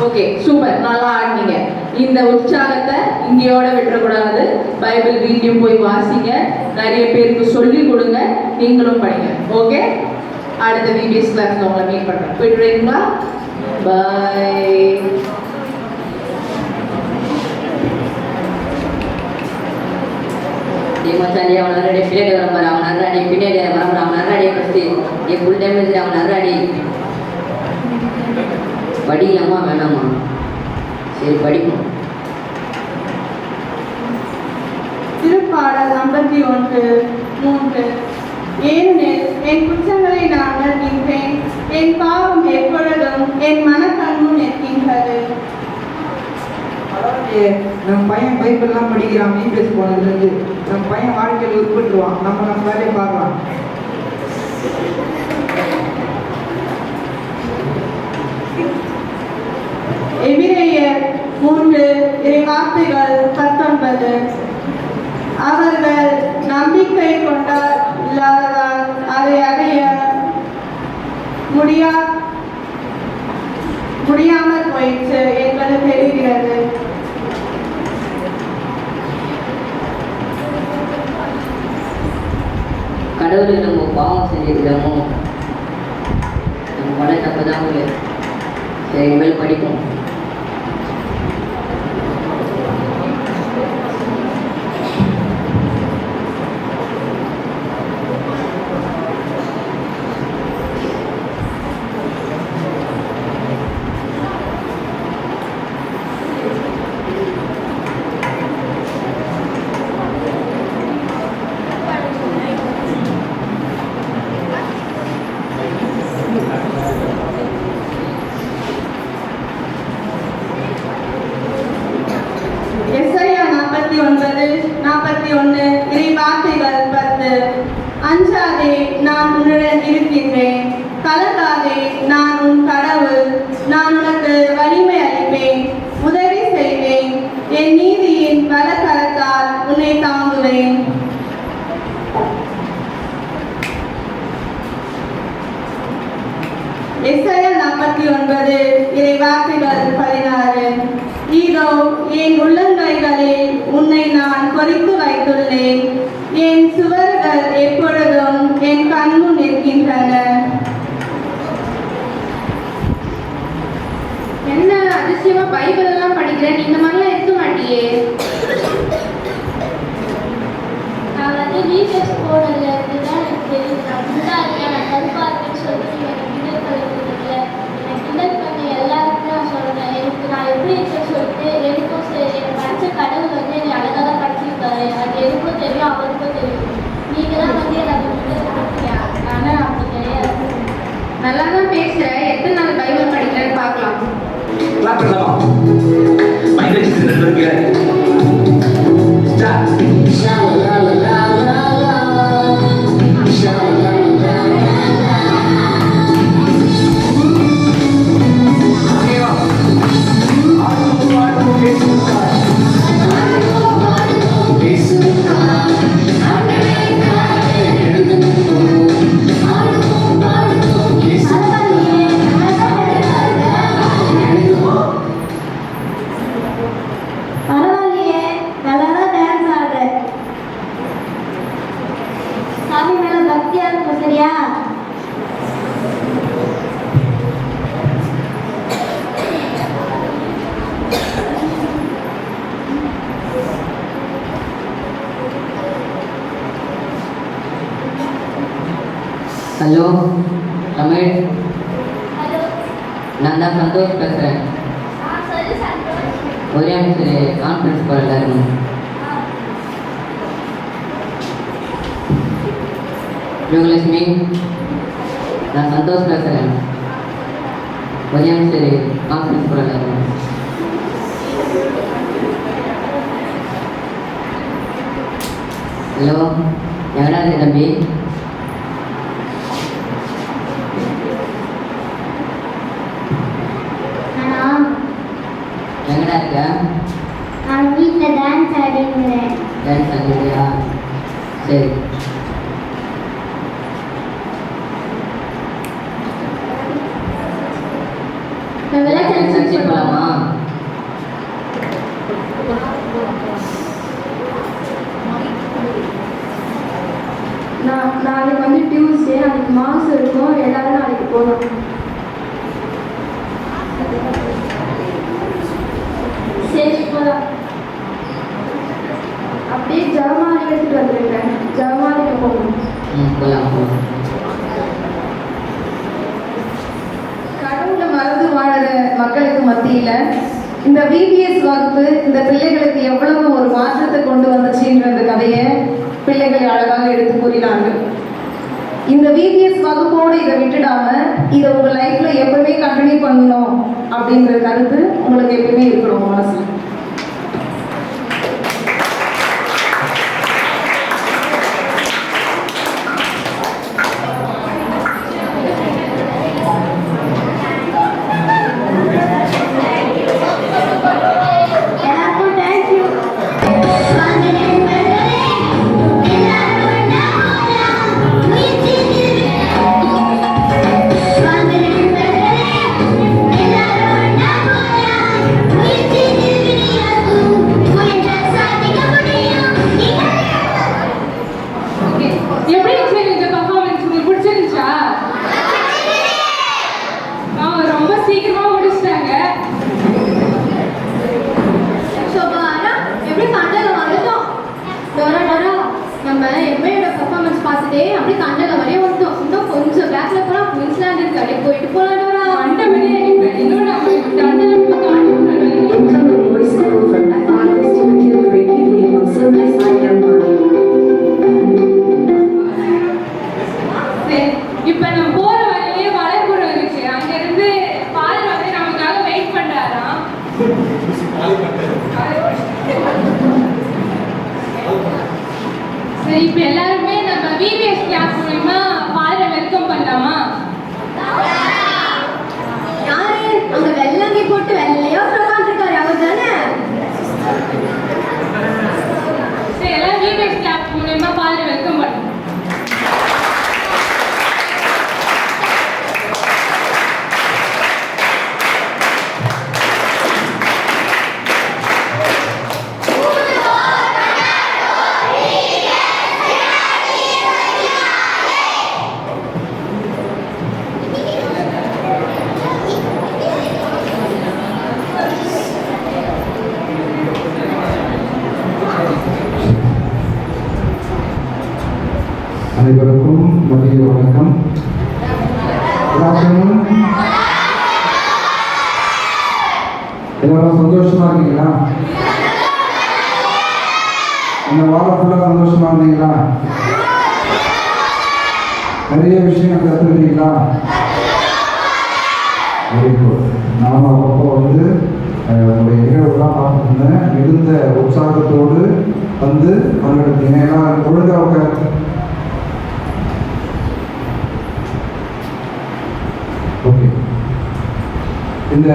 ஓகே, சூப்பர். நல்லா ஆடினீங்க. இந்த உற்சாகத்தை இங்கேயோட விட்டுறக்கூடாது. பைபிள் வீட்டையும் போய் வாசிங்க, நிறைய பேருக்கு சொல்லி கொடுங்க, நீங்களும் படிங்க. ஓகே, அடுத்த பிபிஎஸ் கிளாஸ்ல உங்களை மீட் பண்றேன். போயிட்டு வரீங்களா? பாய். மச்சான் அவன் நிறைய பின்னாடி வரப்பாரு, அவன் நிறைய பின்னாடி வரப்பாரு, அவன் நிறைய ஃபஸ்ட்டு என் ஃபுல் டைம் வச்சுட்டு அவன் நிறைய படிக்கலாமா வேணாமா? சரி, படிப்போம். திருப்பாடல் 51:3. ஏனெனில் என் குற்றங்களை நான் உணர்கின்றேன், என் பாவம் எப்பொழுதும் என் மனக்கண்முன் நிற்கின்றது. நம்ம பையன் பைபிள்லாம் படிக்கிறான். பிபிஎஸ் போனதுலேருந்து நம்ம பையன் வாழ்க்கையில் உட்பட்டுருவான். நம்ம வேலையை பார்க்கலாம். எபிரேயர் 3 இறைவார்த்தைகள் 19. அவர்கள் நம்பிக்கை கொண்டால் அதை அடைய முடியாமல் போயிற்று என்பது தெரிகிறது. கடவுளுக்கு நம்ம பாவம் செஞ்சுக்கிறோமோ நம்ம பண்ண தப்பு தான் உங்களுக்கு. சரி, இனிமேல் படிப்போம். எஸ்ஐயா 49:41 இறை வார்த்தைகள் 10. அஞ்சாதே, நான் உன்னுடன் இருக்கின்றேன். கலங்காதே, நான் உன் கடவுள். நான் உனக்கு வலிமை அளிப்பேன், உதவி செய்வேன். என் நீதியின் பலகரத்தால் உன்னை தாங்குவேன். எஸ்ஐயா 49 இறை வார்த்தைகள் 16. இதோ என் உள்ளங்கைகளில் உன்னை நான் பொறித்து வைத்துள்ளேன். என் சுவர்கள் எப்பொழுதும் என் கண்முன் நிற்கின்றன. என்ன அதிசயமா பைபிள் எல்லாம் படிக்கிறேன், நீ இந்த மாதிரிலாம் இருக்க மாட்டியே. நான் வந்து வீடியோஸ் போனதுல இருந்து தான் எனக்கு தெரியுது. நான் குண்டா இருக்கேன், நான் கருப்பா இருக்கேன்னு சொல்லிட்டு எனக்கு கிண்டல் பண்ணிருக்கல. எனக்கு கிண்டல் பண்ண எல்லாருக்கும் நான் சொல்றேன், எனக்கு நான் எப்படி இருக்கேன்னு சொல்லிட்டு எனக்கும் சரி, எனக்கு படிச்ச கடவுள் வந்து என்னை அழகாக தான் படிச்சிருக்காரு. அது எனக்கும் தெரியும், அவருக்கும் தெரியும். நீங்க தான் வந்து எனக்கு கிண்டல் பண்ணுறீங்க, ஆனால் அப்படி கிடையாது. நல்லா தான் பேசுற, எத்தனை நாள் பைபிள் படிக்கிறேன்னு பார்க்கலாம். பரவாயில்லையே, நல்லா தான் டான்ஸ் ஆடுற. சாமி மேல பக்தியா இருக்கும், சரியா? ஹலோ தமிழ், ஹலோ, நான் தான் சந்தோஷ் பேசுகிறேன். சொல்லு சந்தோஷ். ஒரே நிமிஷம் கான்ஃபரன்ஸ் காலில் இருக்கணும். யோகலட்சுமி, நான் சந்தோஷ் பேசுகிறேன். ஒரே நிமிஷம் கான்ஃபரன்ஸ் காலில் இருக்கணும். ஹலோ, எங்கடா இருக்கு தம்பி? எங்கடா இருக்க? நான் வீட்டில் டான்ஸ் ஆடிங்கிறேன். டான்ஸ் ஆடுறியா? சரி. நான் விளையாட்டு சர்ச்சை போகலாமா? நாளைக்கு வந்து டியூஸ்டே, அன்னைக்கு மாசம் இருக்கும். எல்லாரும் நாளைக்கு போகணும். சரி, போகலாம். அப்படியே ஜெபமாலை எடுத்துட்டு வந்துருக்கேன். ஜெபமாலைக்கு போகணும். போகலாம். கடவுளை மறந்து வாழற மக்களுக்கு மத்தியில் இந்த விபிஎஸ் வகுப்பு இந்த பிள்ளைகளுக்கு எவ்வளவு ஒரு மாற்றத்தை கொண்டு வந்துச்சுன்ற கதையை பிள்ளைகள் அழகாக எடுத்து கூறினார்கள். இந்த விபிஎஸ் வகுப்போடு இதை விட்டுடாம இதை உங்கள் லைஃப்பில் எப்பவுமே கண்டினியூ பண்ணணும் அப்படின்ற கருத்து உங்களுக்கு எப்பவுமே இருக்கணும் மனசில். எல்லாருக்கும் தேங்க்யூ. Thank you. பார்த்துட்டே அப்படியே கண்டல வரைய வந்தோம். இன்னும் கொஞ்சம் பேக்ல போனா குயின்ஸ்லாண்ட் இருக்கு, அப்படியே போயிட்டு போலாம். கண்ட மாதிரியே இன்னும் நம்ம கண்டல போய் Incoming voice call from F5 to McKilgreen evening on Sunday IM1. இப்ப நம்ம போற வழியிலே வளைகுடம் இருக்கு. அங்க இருந்து ஃபாதர் வந்து நமக்காக வெயிட் பண்றாராம். சரி, இப்ப எல்லாருமே நம்ம விபிஎஸ் கிளாஸ் மூலமா ஃபாதரை வெல்கம் பண்ணலாமா? யாரு அங்க வெள்ளங்கி போட்டு வெள்ளையா உட்காந்துருக்காரு, அவர் தானே? சரி, எல்லாரும் விபிஎஸ் கிளாஸ் மூலமா ஃபாதரை வெல்கம் பண்ணுங்க. அனைவருக்கும் மதிய வணக்கம். எல்லாரும் சந்தோஷமா இருக்கீங்களா? இந்த வாரம் ஃபுல்லா சந்தோஷமா இருந்தீங்களா? நிறைய விஷயங்கள் கற்றுக்கிட்டீங்களா? Very good. நான் அப்பப்போ வந்து உங்களுடைய நிகழ்வுலாம் பார்த்துருந்தேன். மிகுந்த உற்சாகத்தோடு வந்து பங்கெடுத்தீங்க. ஏன்னா ஒழுங்காக ஓகே. இந்த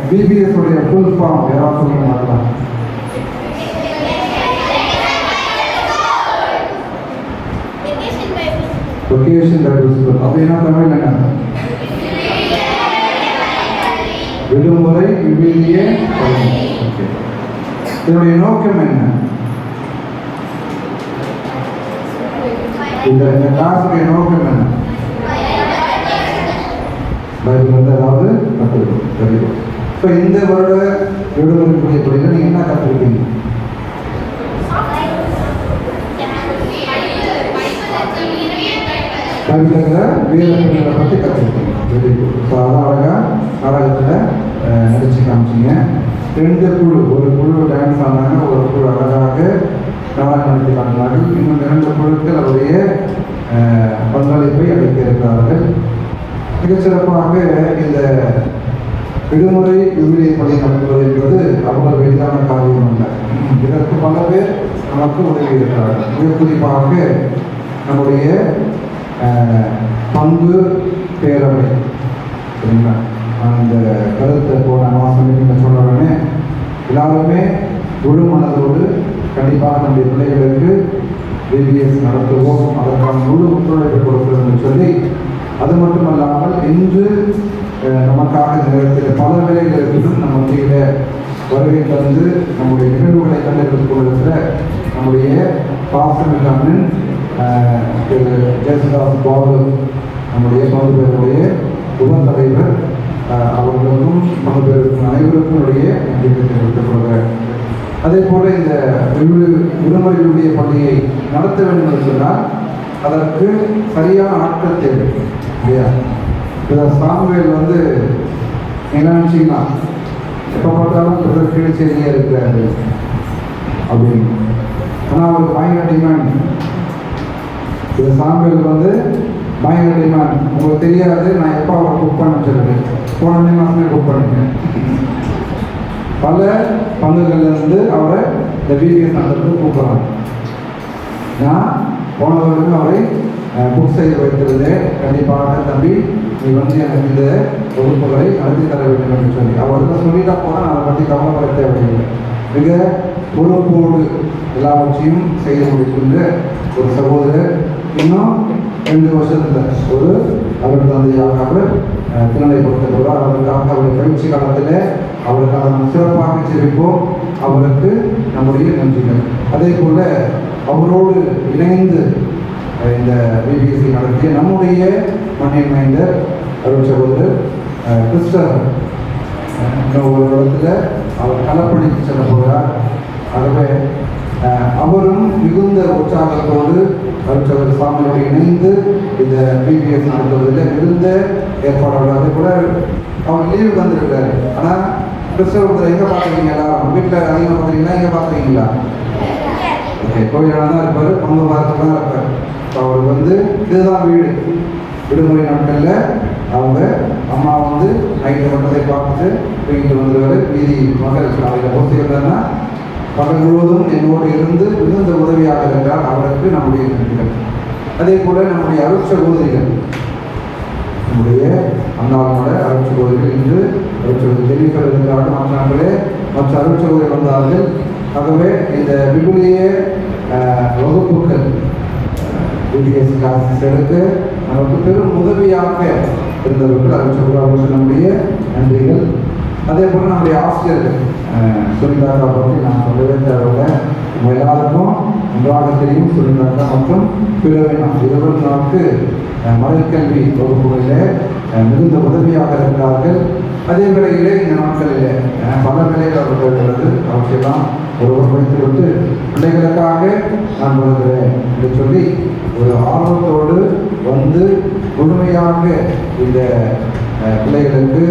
பிபிஎஸ் உடைய ஃபுல் ஃபார்ம் யாராவது சொல்லுங்க பார்க்கலாம். லொகேஷன் பைபிள் ஸ்கூல் அப்படின்னா தமிழ் என்ன? விடுமுறை விவிலிய பள்ளி. ஓகே. இதனுடைய நோக்கம் என்ன? இந்த கிளாஸுடைய நோக்கம் என்ன? பைபிள் வந்து ஏதாவது கற்றுக்கணும். Very good. ஸோ இந்த வருட விடுமுறை பள்ளியில் நீங்கள் என்ன கற்றுக்கிட்டீங்க? பைபிளில் வீரர்களை பற்றி கற்றுக்கிட்டீங்க. Very good. ஸோ அதான் அழகாக நாடகத்தில் நடிச்சு காமிச்சிங்க. 2 குழு, ஒரு குழு டான்ஸ் ஆனாங்க, ஒரு குழு அழகாக நாடகம் நடத்தி காட்டினார்கள். இன்னும் 2 குழுக்கள் அவருடைய பங்களிப்பை அளிக்க இருக்கிறார்கள். மிகச்சிறப்பாக இந்த விடுமுறை விவிலிய பள்ளி நடத்துவது என்பது அவ்வளவு எளிதான காரியம் அல்ல. இதற்கு பல பேர் நமக்கு உதவி இருக்கிறார்கள். மிக குறிப்பாக நம்முடைய பங்கு பேரவை, சரிங்களா? அந்த கருத்தை போன மாதம் நீங்கள் சொல்கிறவனே எல்லாருமே முழு மனதோடு கண்டிப்பாக நம்முடைய பிள்ளைகளுக்கு விபிஎஸ் நடத்துவோம், அதற்கான முழு ஒத்துழைப்பு கொடுக்கிறோம் என்று சொல்லி, அது மட்டுமல்லாமல் இன்று நமக்காக நேரத்தில் பல வேலைகள் இருந்தும் நம்ம மத்தியில் வருகை தந்து நம்முடைய நிகழ்வுகளை கண்டெடுத்துக் கொண்டிருக்கிற நம்முடைய பாசமிகு அண்ணன் திரு ஜெயசுதாஸ் பாபு, நம்முடைய பங்கு பேருடைய உப தலைவர், அவர்களுக்கும் பங்கு பேருக்கும் அனைவருக்கும் உடைய நன்றியை தெரிவித்துக் கொள்கிறேன். அதே போல இந்த விடுமுறை விவிலிய பள்ளியை நடத்த வேண்டும் என்று சொன்னால் அதற்கு சரியான ஆட்கள் தேவை இல்லையா? இதை சாமுவேல் வந்து என்ன நினச்சிக்கலாம், எப்போ பார்த்தாலும் பிரதர் கீழ்ச்சேரியே இருக்கிறாரு அப்படின்னு. ஆனால் அவருக்கு பயங்கர டிமாண்ட். இது சாமுவேல் வந்து பயங்கர டிமாண்ட். உங்களுக்கு தெரியாது, நான் எப்போ அவரை புக் பண்ண சொல்லுவேன், போன மே மாதமே புக் பண்ணிட்டேன். பல பங்குகள்லேருந்து அவரை இந்த பிபிஎஸ் நடத்துறதுக்கு கூப்பிட்றாங்க. நான் போன வருடம் அவரை புக் செய்து வைத்திருந்தேன். கண்டிப்பாக தம்பி நீ வந்து எனக்கு இந்த வகுப்புகளை நடத்தி தர வேண்டும் என்று சொல்லி அவர்கிட்ட சொல்லிட்டா போனால் நான் அதை பற்றி கவலைப்பட தேவையில்லை. மிக பொறுப்போடு எல்லாவற்றையும் செய்து முடிக்கின்ற ஒரு சகோதரர். இன்னும் 2 வருஷத்தில் ஒரு அவர் தந்தையாக அவர் திருநிலைப்படுத்தப்படுவார். அவருக்காக அவருடைய பயிற்சி காலத்தில் அவருக்காக நாம் சிறப்பாக சிரிப்போம். அவருக்கு நம்முடைய நன்றிகள். அதே போல் அவரோடு இணைந்து இந்த பிபிஎஸ்சி நடத்திய நம்முடைய மண்ணின் மைந்தர் அருள் சகோதரர் கிறிஸ்டர் இன்னும் ஒரு இடத்துல அவர் களப்பணிக்கு செல்ல போகிறார். ஆகவே அவரும் மிகுந்த உற்சாகத்தோடு அருட்சகர் சாமியோடு இணைந்து இந்த பிபிஎஸ் நடத்துவதில் மிகுந்த ஏற்பாடு. அது கூட அவர் லீவுக்கு வந்திருக்காரு. ஆனால் கிறிஸ்தவத்தில் எங்கே பார்த்துருக்கீங்க? எல்லாரும் வீட்டில் அதிகமாக பார்த்துருக்கீங்களா? எங்கே பார்த்துருக்கீங்களா? ஓகே, கோயிலாக தான் இருப்பார், பங்கு பார்த்து தான் இருப்பார். அவர் வந்து இதுதான் வீடு. விடுமுறை நாட்களில் அவங்க அம்மா வந்து நைட்டு மட்டத்தை பார்த்துட்டு வீட்டில் வந்துடுவார். மீதி மகள் அவரை போசிக்கிறதுனா பகல் முழுவதும் என்னோடு இருந்து மிகுந்த உதவியாக இருந்தால் அவருக்கு நம்முடைய நன்றிகள். அதே போல நம்முடைய அருட்சகோதரிகள், நம்முடைய அண்ணாவோட அருட்சகோதரிகள் இன்று அருட்சகோதரி ஜெனிஃபர் இருந்தார்கள். மற்ற நாட்களே மற்ற அருட்சகோதரி வந்தார்கள். ஆகவே இந்த விபுலிய வகுப்புகள் பிபிஎஸ் கிளாஸஸ் எடுத்து நமக்கு பெரும் உதவியாக இருந்தவர்கள் அருட்சகோதரி, நம்முடைய நன்றிகள். அதே போல் நம்முடைய ஆசிரியர்கள் சுனிதாக்கா பற்றி நான் சொல்லவே தேவையில்லை. நம்ம எல்லாருக்கும் நன்றாக தெரியும். சுனிதாக்கா மற்றும் பிறவினா இருவர் நமக்கு மறைக்கல்வி வகுப்புகளில் மிகுந்த உதவியாக இருக்கிறார்கள். அதே வேளையிலே இந்த நாட்களிலே பல வேலைகள் அவர்களுக்கு அவற்றையெல்லாம் ஒருவர் வைத்துவிட்டு பிள்ளைகளுக்காக நான் வருகிறேன் என்று சொல்லி ஒரு ஆர்வத்தோடு வந்து முழுமையாக இந்த பிள்ளைகளுக்கு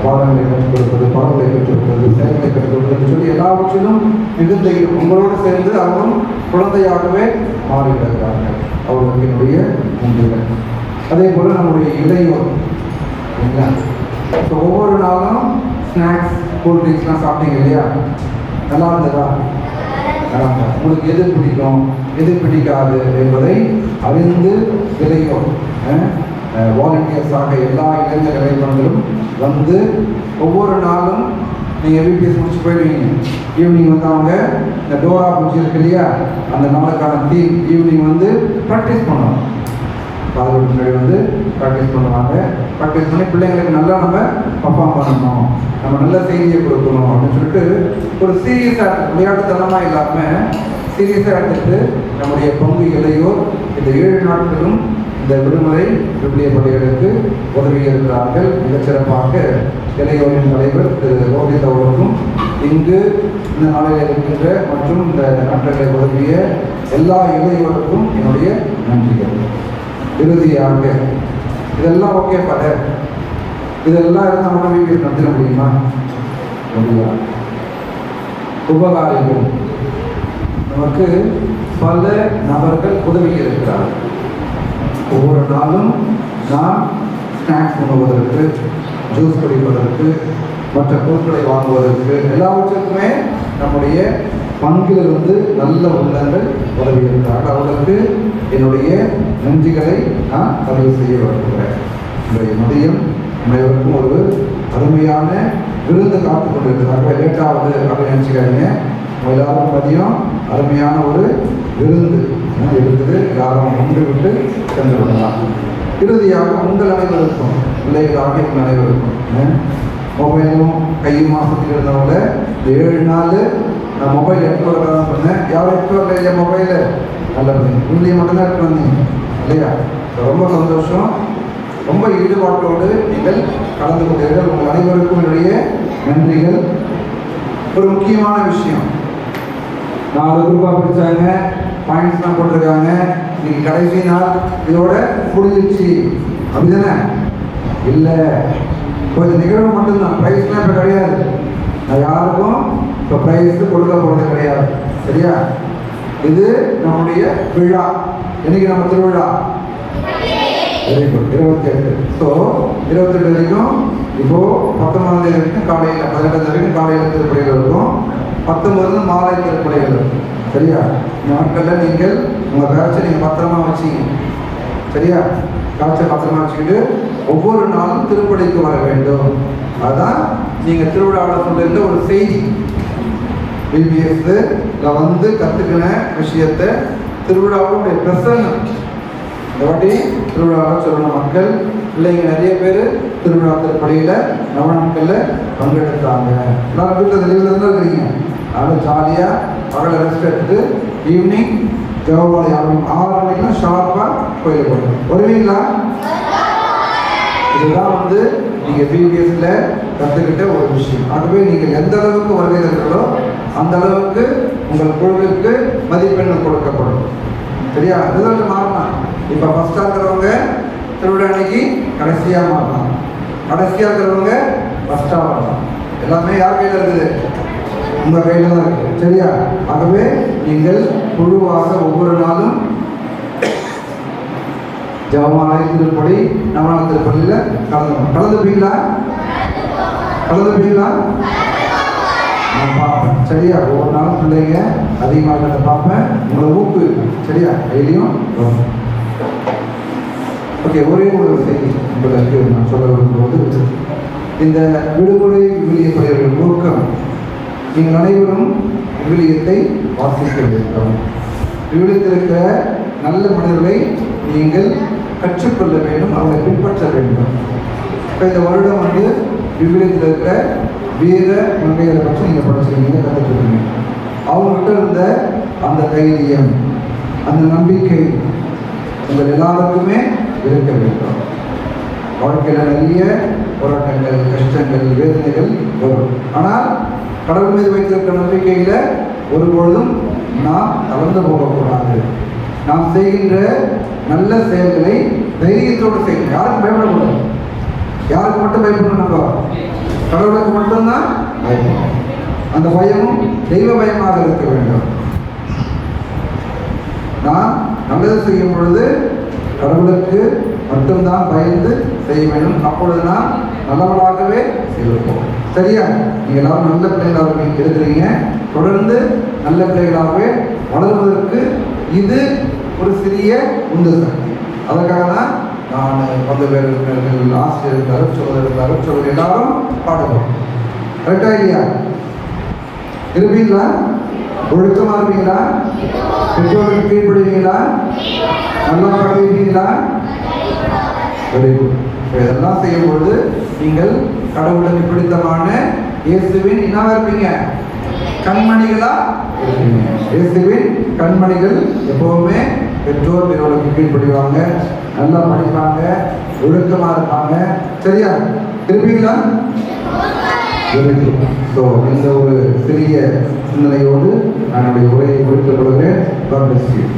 பாடங்களை கற்றுக் கொடுப்பது, பாடங்களை கற்றுக் கொடுப்பது, செயல்களை கற்றுக் கொடுப்பது சொல்லி எல்லாவற்றிலும் மிகுந்த உங்களோடு சேர்ந்து அவரும் குழந்தையாகவே மாறிவிடுகிறார்கள். அவர்களுக்கு என்னுடைய நன்றிகள். அதே போல் நம்முடைய இளையோர் ஒவ்வொரு நாளும் ஸ்நாக்ஸ், கூல்ட்ரிங்க்ஸ்லாம் சாப்பிட்டீங்க இல்லையா? நல்லா இருந்ததா? உங்களுக்கு எது பிடிக்கும், எது பிடிக்காது என்பதை அறிந்து இளையோர் வாலண்டியர்ஸாக எல்லா இளைஞர் இளைஞர்களும் வந்து ஒவ்வொரு நாளும் நீங்கள் பிபிஎஸ் முடிச்சு போயிடுவீங்க. ஈவினிங் வந்து அவங்க இந்த டோரா பூச்சி இருக்கு இல்லையா, அந்த நாளுக்கான தீம் ஈவினிங் வந்து ப்ராக்டிஸ் பண்ணுவோம். காதலுக்கு முன்னாடி வந்து ப்ராக்டிஸ் பண்ணுவாங்க. ப்ராக்டிஸ் பண்ணி பிள்ளைங்களுக்கு நல்லா நம்ம பர்ஃபார்ம் பண்ணணும், நம்ம நல்ல செய்தியை கொடுக்கணும் அப்படின்னு சொல்லிட்டு ஒரு சீரியஸாக விளையாட்டுத்தனமாக இல்லாமல் சீரியஸாக எடுத்துட்டு நம்முடைய பங்கு இளையோர் இந்த 7 நாட்களும் இந்த விடுமுறை விடுதலை பள்ளிகளுக்கு உதவி இருக்கிறார்கள். மிகச்சிறப்பாக இளையோரின் தலைவர் திரு ரோஹித் அவர்களுக்கும் இங்கு இந்த நாளில் இருக்கின்ற மற்றும் இந்த நாட்களை உதவிய எல்லா இளையோருக்கும் என்னுடைய நன்றிகள். இறுதியாக இதெல்லாம் ஓகே பத இதெல்லாம் இருந்தால் நம்ம வீட்டில் நடத்திட முடியுமா? முடியாது. உபகாரிகள் நமக்கு பல நபர்கள் உதவி இருக்கிறார்கள். ஒவ்வொரு நாளும் நாம் ஸ்நாக்ஸ் உண்ணுவதற்கு, ஜூஸ் குடிப்பதற்கு, மற்ற பொருட்களை வாங்குவதற்கு எல்லாவற்றுக்குமே நம்முடைய பங்கிலிருந்து நல்ல உள்ளங்கள் உதவி இருக்கிறார்கள். அவர்களுக்கு என்னுடைய நன்றிகளை நான் பதிவு செய்ய வருகிறேன். இன்றைய மதியம் அனைவருக்கும் ஒரு அருமையான விருந்து காத்து கொண்டிருக்கிறார்கள். லேட்டாவது அப்படின்னு நினச்சிக்காதீங்க. எல்லாருக்கும் மதியம் அருமையான ஒரு விருந்து இருக்குது. எல்லாரும் ஒன்று விட்டு சென்று விடலாம். இறுதியாக உங்கள் அனைவருக்கும், பிள்ளைகளாக உங்கள் அனைவருக்கும் மொபைலும் கையும் மாசத்தில் இருந்தவங்க இந்த 7 நாள் நான் மொபைல் எடுத்து வரதான் சொன்னேன். யாரும் எடுத்து வரல இல்லையா? மொபைலு நல்லது, உங்களையும் மட்டும்தான் எடுத்து வந்தீங்க இல்லையா? ரொம்ப சந்தோஷம். ரொம்ப ஈடுபாட்டோடு நீங்கள் கலந்து கொண்டீர்கள். உங்கள் அனைவருக்கும் என்னுடைய நன்றிகள். ஒரு முக்கியமான விஷயம், 4 குரூப்பாக பிடிச்சாங்க, பாயிண்ட்ஸ்லாம் போட்டிருக்காங்க. இன்னைக்கு கடைசி நாள், இதோட முடிஞ்சிச்சு அப்படிதானே? இல்லை, கொஞ்சம் நிகழ்வு மட்டும்தான். ப்ரைஸ்லாம் இப்போ கிடையாது. நான் யாருக்கும் இப்போ ப்ரைஸ் கொடுக்க போகிறது கிடையாது. சரியா? இது நம்முடைய விழா. இன்னைக்கு நம்ம திருவிழா வெரி குட் 28. ஸோ 28 வரைக்கும் இப்போது 19ஆம் தேதி வரைக்கும் காலையில், 18ஆம் தேதி வரைக்கும் காலையில் திருப்பலிகள் இருக்கும். 19 மாலை திருப்பலிகள் இருக்கும். சரியா? இந்த நாட்களில் நீங்கள் உங்கள் பேட்சை நீங்கள் பத்திரமா வச்சிங்க. சரியா? காட்சை பத்திரமா வச்சுக்கிட்டு ஒவ்வொரு நாளும் திருப்பலிக்கு வர வேண்டும். அதுதான் நீங்கள் திருவிழாவில் சொல்லியிருந்த ஒரு செய்தி. பிபிஎஸ்ல வந்து கற்றுக்கின விஷயத்தை திருவிழாவுடைய பிரசன்னம் இந்த வாட்டி திருவிழாவில் சொல்லணும். மக்கள் பிள்ளைங்க நிறைய பேர் திருவிழா திருப்பலியில் நவநாட்களில் பங்கெடுத்தாங்க. எல்லாரும் வீட்டில் லீவில் தான் இருக்கிறீங்க. அதனால் ஜாலியாக பகலை ரெஸ்ட் எடுத்துட்டு ஈவினிங் ஜெகவாலி 6 மணிக்கெலாம் ஷார்ப்பாக கோயிலுக்கு போகணும். வருவீங்களா? இதுதான் வந்து நீங்கள் பிபிஎஸ்ல கற்றுக்கிட்ட ஒரு விஷயம். ஆகவே நீங்கள் எந்த அளவுக்கு வருகிறீர்களோ அந்த அளவுக்கு உங்கள் குழுவிற்கு மதிப்பெண் கொடுக்கப்படும். சரியா? ரிசல்ட் மாறலாம். இப்போ ஃபர்ஸ்டாக இருக்கிறவங்க திருவிழா அன்னைக்கு கடைசியாக மாறலாம், கடைசியாக இருக்கிறவங்க ஃபர்ஸ்டாக வரலாம். எல்லாமே யார் கையில் இருக்குது? உங்கள் கையில் தான் இருக்குது. சரியா? ஆகவே நீங்கள் குழுவாக ஒவ்வொரு நாளும் ஜெபமாலை திருப்படி நவநாள் திருப்பலியில் கலந்துப்பீங்களா? நான் பார்ப்பேன். சரியா? ஒவ்வொரு நாளும் பிள்ளைங்க அதிகமாக பார்ப்பேன். உங்களை ஊக்குவிப்பேன். சரியா? டெய்லியும் வரும். ஓகே, ஒரே ஒரு செய்தி உங்களுக்கு நான் சொல்ல விரும்புவது, இந்த விடுமுறை விவிலிய பயிர்கள் நோக்கம், நீங்கள் அனைவரும் விவிலியத்தை வாசிக்க வேண்டும். விவிலியத்தில் இருக்கிற நல்ல மனிதர்களை நீங்கள் கற்றுக்கொள்ள வேண்டும், அவர்களை பின்பற்ற வேண்டும். இப்போ இந்த வருடம் விவிலியத்தில் இருக்கிற வீர மங்கையரை பற்றி நீங்கள் படிச்சிருக்கீங்க, கற்றுக்கிறீங்க. அவங்ககிட்ட இருந்த அந்த தைரியம், அந்த நம்பிக்கை உங்கள் எல்லாருக்குமே இருக்க வேண்டும். வாழ்க்கையில் நிறைய போராட்டங்கள், கஷ்டங்கள், வேதனைகள் வரும். ஆனால் கடவுள் மீது வைத்திருக்கிற நம்பிக்கையில் ஒருபொழுதும் நாம் கலந்து போகக்கூடாது. நாம் செய்கின்ற நல்ல செயல்களை தைரியத்தோடு செய்யணும். யாருக்கும் பயப்படக்கூடாது. யாருக்கு மட்டும் பயப்படணும்? கடவுளுக்கு மட்டும்தான் பயம். அந்த பயமும் தெய்வ பயமாக இருக்க வேண்டும். நான் நல்லது செய்யும் பொழுது கடவுளுக்கு மட்டும்தான் பயந்து செய்ய வேண்டும். அப்பொழுது நான் நல்லவர்களாகவே இருப்போம். சரியா? நீங்கள் எல்லாரும் நல்ல பிள்ளைகளாக இருக்கிறீங்க. தொடர்ந்து நல்ல பிள்ளைகளாகவே வளர்வதற்கு இது ஒரு சிறிய உந்து சக்தி. அதற்காக தான் நான் 10 பேர் இருக்கிறார்கள், ஆசிரியர், அருட்சோதர் எல்லாரும் பாடுபடும். கரெக்டா இல்லையா? இருப்பீங்களா? ஒழுக்கமாக இருப்பீங்களா? பெற்றோருக்கு கீழ்படுவீங்களா? நல்லா படிப்பீங்களா? Very good. இதெல்லாம் செய்யும் பொழுது நீங்கள் கடவுளுக்கு பிடித்தமான இயேசுவின் என்னவா இருப்பீங்க? கண்மணிகளா இருப்பீங்க. இயேசுவின் கண்மணிகள் எப்பவுமே பெற்றோர் பெற்றோருக்கு கீழ்படுவாங்க, நல்லா படிப்பாங்க, ஒழுக்கமா இருப்பாங்க. சரியா? இருப்பீங்களா? ஸோ இந்த ஒரு சிறிய சிந்தனையோடு நான் என்னுடைய உரையை முடித்துக் கொள்கிறேன். God bless you.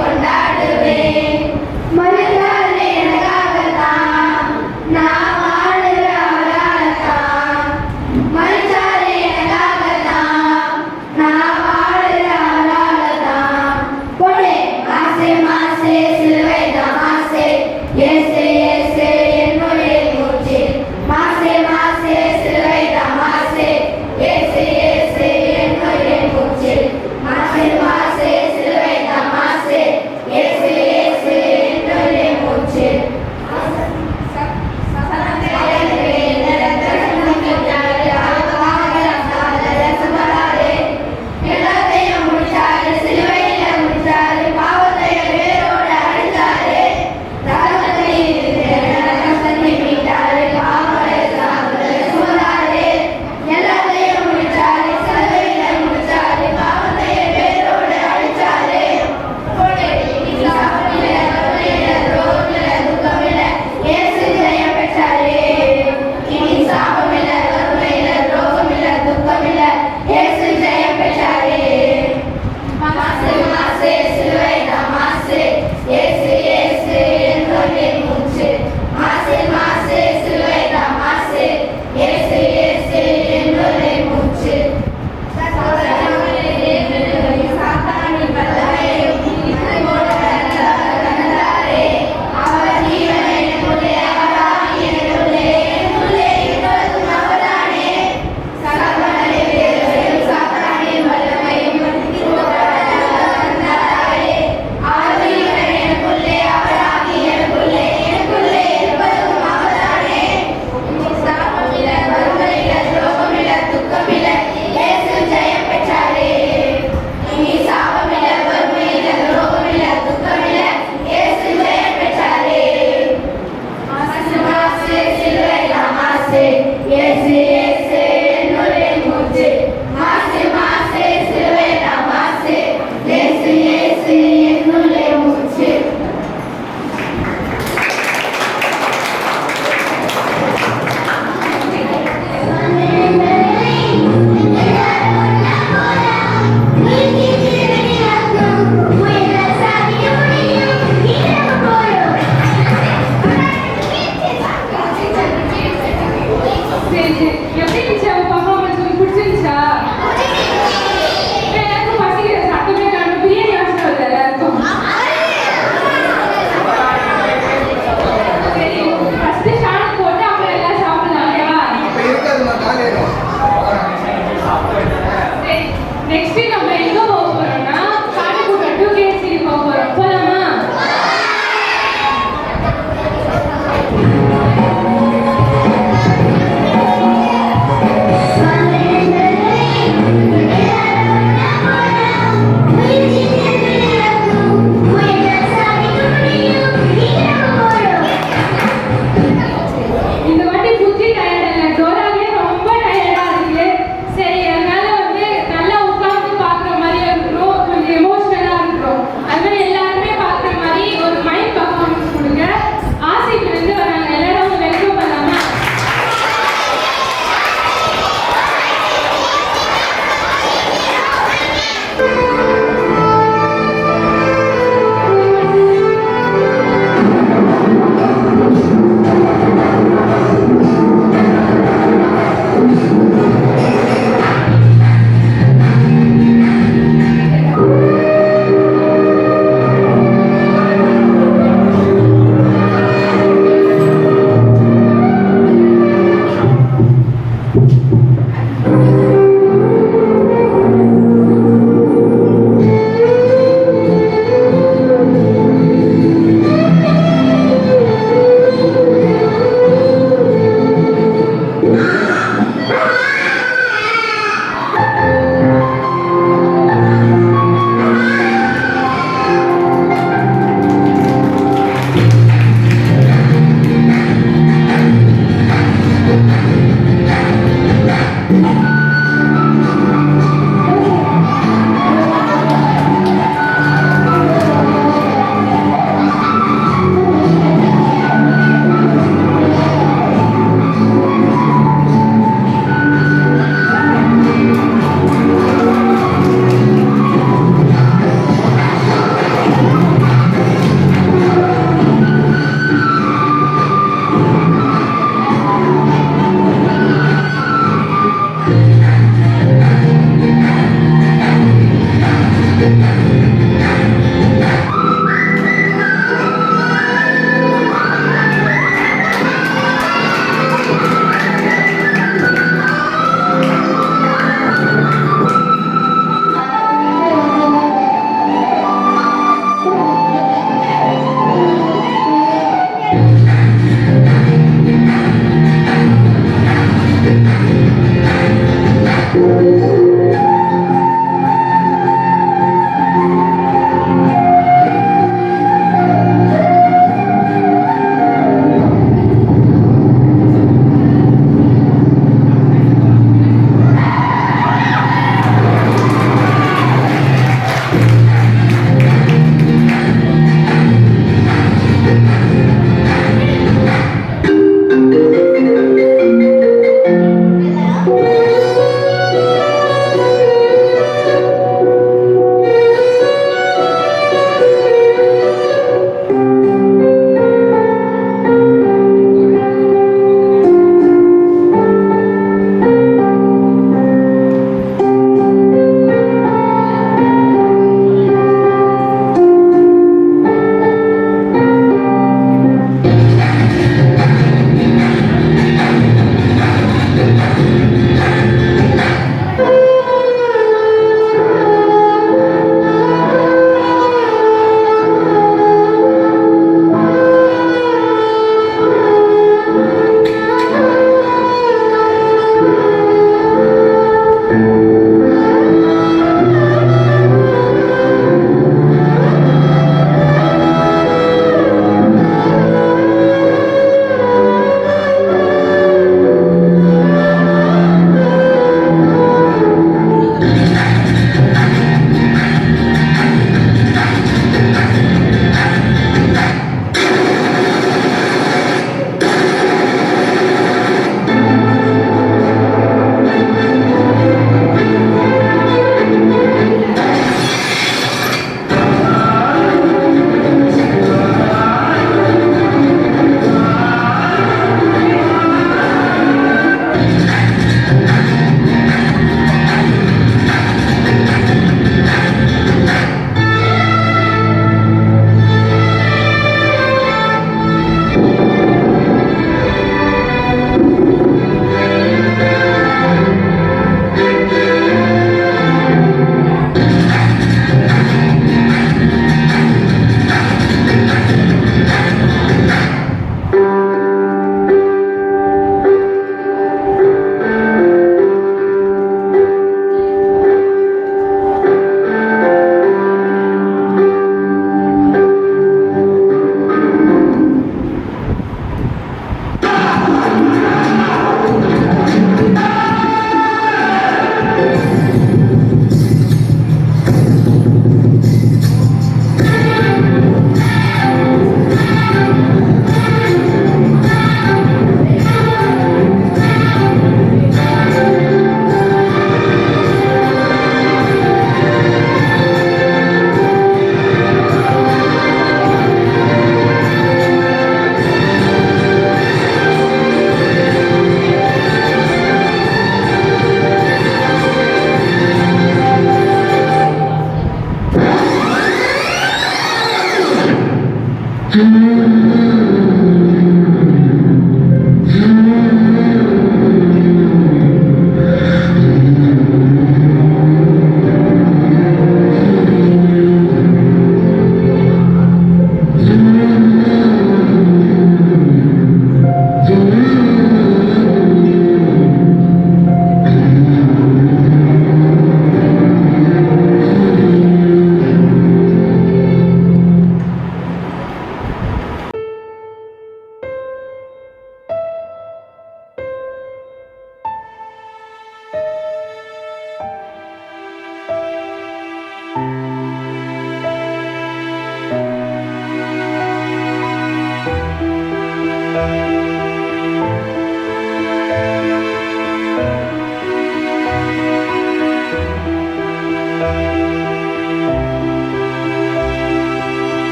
கொண்டாடுவேன்.